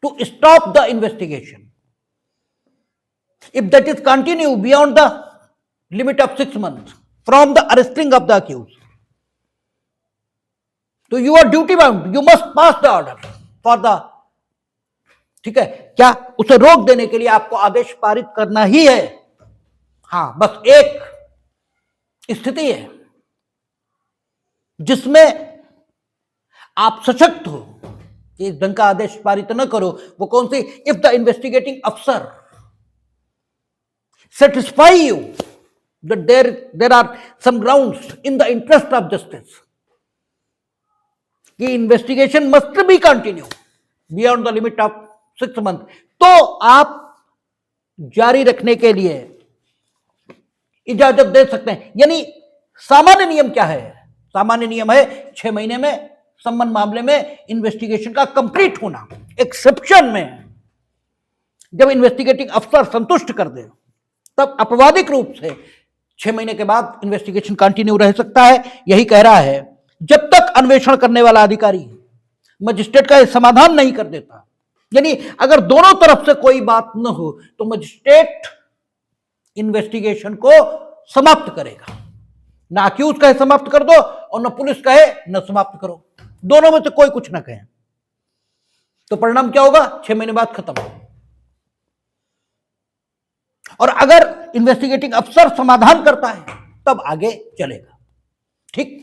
to stop the investigation if that is continue beyond the limit of 6 months from the arresting of the accuse. तो you are duty bound, you must pass the order for the, ठीक है, क्या उसे रोक देने के लिए आपको आदेश पारित करना ही है। हां, बस एक स्थिति है जिसमें आप सशक्त हो कि इस ढंग का आदेश पारित न करो। वो कौन सी? इफ द इन्वेस्टिगेटिंग अफसर satisfy you that there are some grounds in the interest of justice कि investigation must be continue beyond the limit of 6 months, तो आप जारी रखने के लिए इजाजत दे सकते हैं। यानी सामान्य नियम क्या है? सामान्य नियम है 6 महीने में सम्मन मामले में इन्वेस्टिगेशन का कंप्लीट होना। एक्सेप्शन में जब इन्वेस्टिगेटिंग अफसर संतुष्ट कर दे तब अपवादिक रूप से 6 महीने के बाद इन्वेस्टिगेशन कंटिन्यू रह सकता है। यही कह रहा है, जब तक अन्वेषण करने वाला अधिकारी मजिस्ट्रेट का समाधान नहीं कर देता, यानी अगर दोनों तरफ से कोई बात न हो तो मजिस्ट्रेट इन्वेस्टिगेशन को समाप्त करेगा। ना अक्यूज कहे समाप्त कर दो और न पुलिस कहे न समाप्त करो, दोनों में से कोई कुछ ना कहे, तो परिणाम क्या होगा? 6 महीने बाद खत्म। और अगर इन्वेस्टिगेटिंग अफसर समाधान करता है तब आगे चलेगा। ठीक,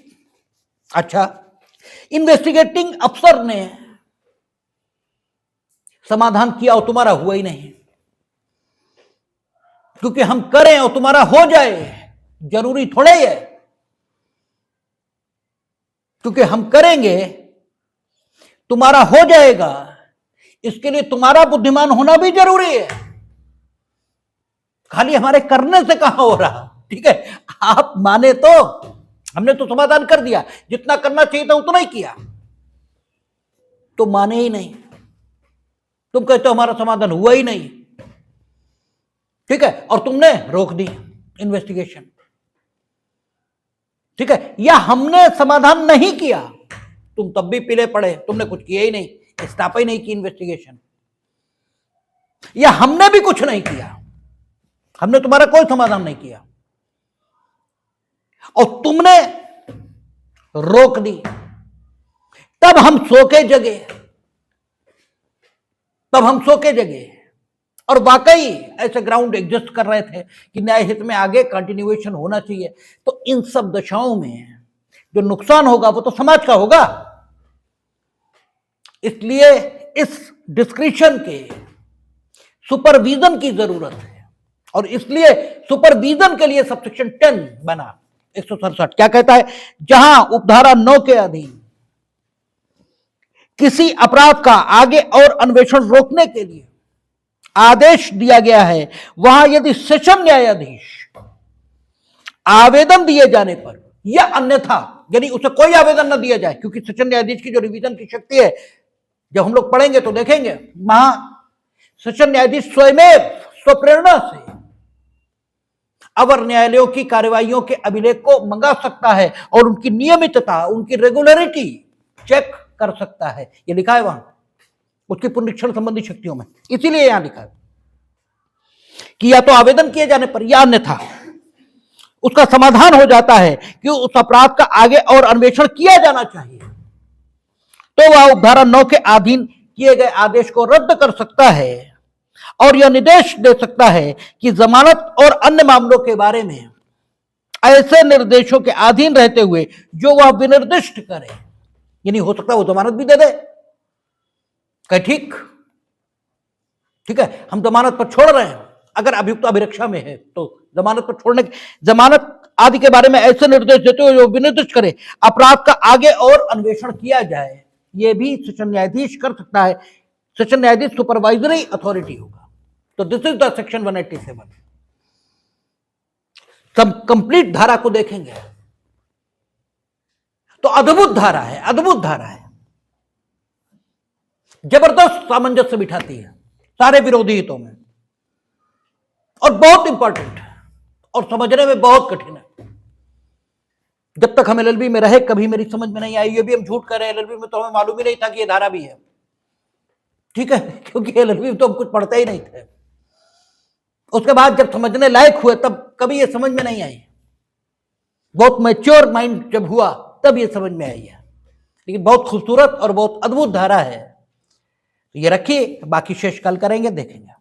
अच्छा, इन्वेस्टिगेटिंग अफसर ने समाधान किया और तुम्हारा हुआ ही नहीं, क्योंकि हम करें और तुम्हारा हो जाए जरूरी थोड़े ही है। क्योंकि हम करेंगे तुम्हारा हो जाएगा, इसके लिए तुम्हारा बुद्धिमान होना भी जरूरी है। खाली हमारे करने से कहां हो रहा, ठीक है, आप माने तो हमने तो समाधान कर दिया, जितना करना चाहिए था उतना ही किया, तो माने ही नहीं, तुम कहते हो हमारा समाधान हुआ ही नहीं, ठीक है, और तुमने रोक दी इन्वेस्टिगेशन, ठीक है, या हमने समाधान नहीं किया, तुम तब भी पीले पड़े, तुमने कुछ किया ही नहीं, स्टॉप ही नहीं की इन्वेस्टिगेशन, या हमने भी कुछ नहीं किया, हमने तुम्हारा कोई समाधान नहीं किया और तुमने रोक दी, तब हम सो के जगे तब हम सो के जगे और वाकई ऐसे ग्राउंड एग्जिस्ट कर रहे थे कि न्याय हित में आगे कंटिन्यूएशन होना चाहिए। तो इन सब दशाओं में जो नुकसान होगा वो तो समाज का होगा। इसलिए इस डिस्क्रिशन के सुपरविजन की जरूरत है और इसलिए सुपरविजन के लिए सबसेक्शन 10 बना 167। क्या कहता है? जहां उपधारा 9 के अधीन किसी अपराध का आगे और अन्वेषण रोकने के लिए आदेश दिया गया है, वहां यदि सेशन न्यायाधीश आवेदन दिए जाने पर या अन्यथा, यानी उसे कोई आवेदन न दिया जाए, क्योंकि सेशन न्यायाधीश की जो रिवीजन की शक्ति है, जब हम लोग पढ़ेंगे तो देखेंगे, वहां सेशन न्यायाधीश स्वयं स्वप्रेरणा से अवर न्यायालयों की कार्यवाहियों के अभिलेख को मंगा सकता है और उनकी नियमितता, उनकी रेगुलरिटी चेक कर सकता है। ये लिखा है वहां उसकी पुनरीक्षण संबंधी शक्तियों में। इसीलिए यहां लिखा है कि या तो आवेदन किए जाने पर या अन्यथा उसका समाधान हो जाता है कि उस अपराध का आगे और अन्वेषण किया जाना चाहिए, तो वह उपधारा 9 के अधीन किए गए आदेश को रद्द कर सकता है और यह निर्देश दे सकता है कि जमानत और अन्य मामलों के बारे में ऐसे निर्देशों के अधीन रहते हुए जो वह विनिर्दिष्ट करे, यानी हो सकता है वो जमानत भी दे दे, कहे ठीक है हम जमानत पर छोड़ रहे हैं, अगर अभियुक्त अभिरक्षा में है तो जमानत पर छोड़ने, जमानत आदि के बारे में ऐसे निर्देश देते हुए जो विनिर्दिष्ट करे अपराध का आगे और अन्वेषण किया जाए। यह भी सेशन न्यायाधीश कर सकता है। सेशन न्यायाधीश सुपरवाइजरी अथॉरिटी होगा। तो दिस इज द सेक्शन 187। सब कंप्लीट धारा को देखेंगे तो अद्भुत धारा है, अद्भुत धारा है, जबरदस्त सामंजस्य बिठाती है सारे विरोधी हितों में और बहुत इंपॉर्टेंट है और समझने में बहुत कठिन है। जब तक हम एलएलबी में रहे कभी मेरी समझ में नहीं आई। ये भी हम झूठ कर रहे हैं, एलएलबी में तो हमें मालूम ही नहीं था कि ये धारा भी है, ठीक है, क्योंकि एलएलबी में तो हम कुछ पढ़ते ही नहीं थे। उसके बाद जब समझने लायक हुए तब कभी ये समझ में नहीं आई। बहुत मैच्योर माइंड जब हुआ तब ये समझ में आई है। लेकिन बहुत खूबसूरत और बहुत अद्भुत धारा है। ये रखिए, बाकी शेष कल करेंगे, देखेंगे।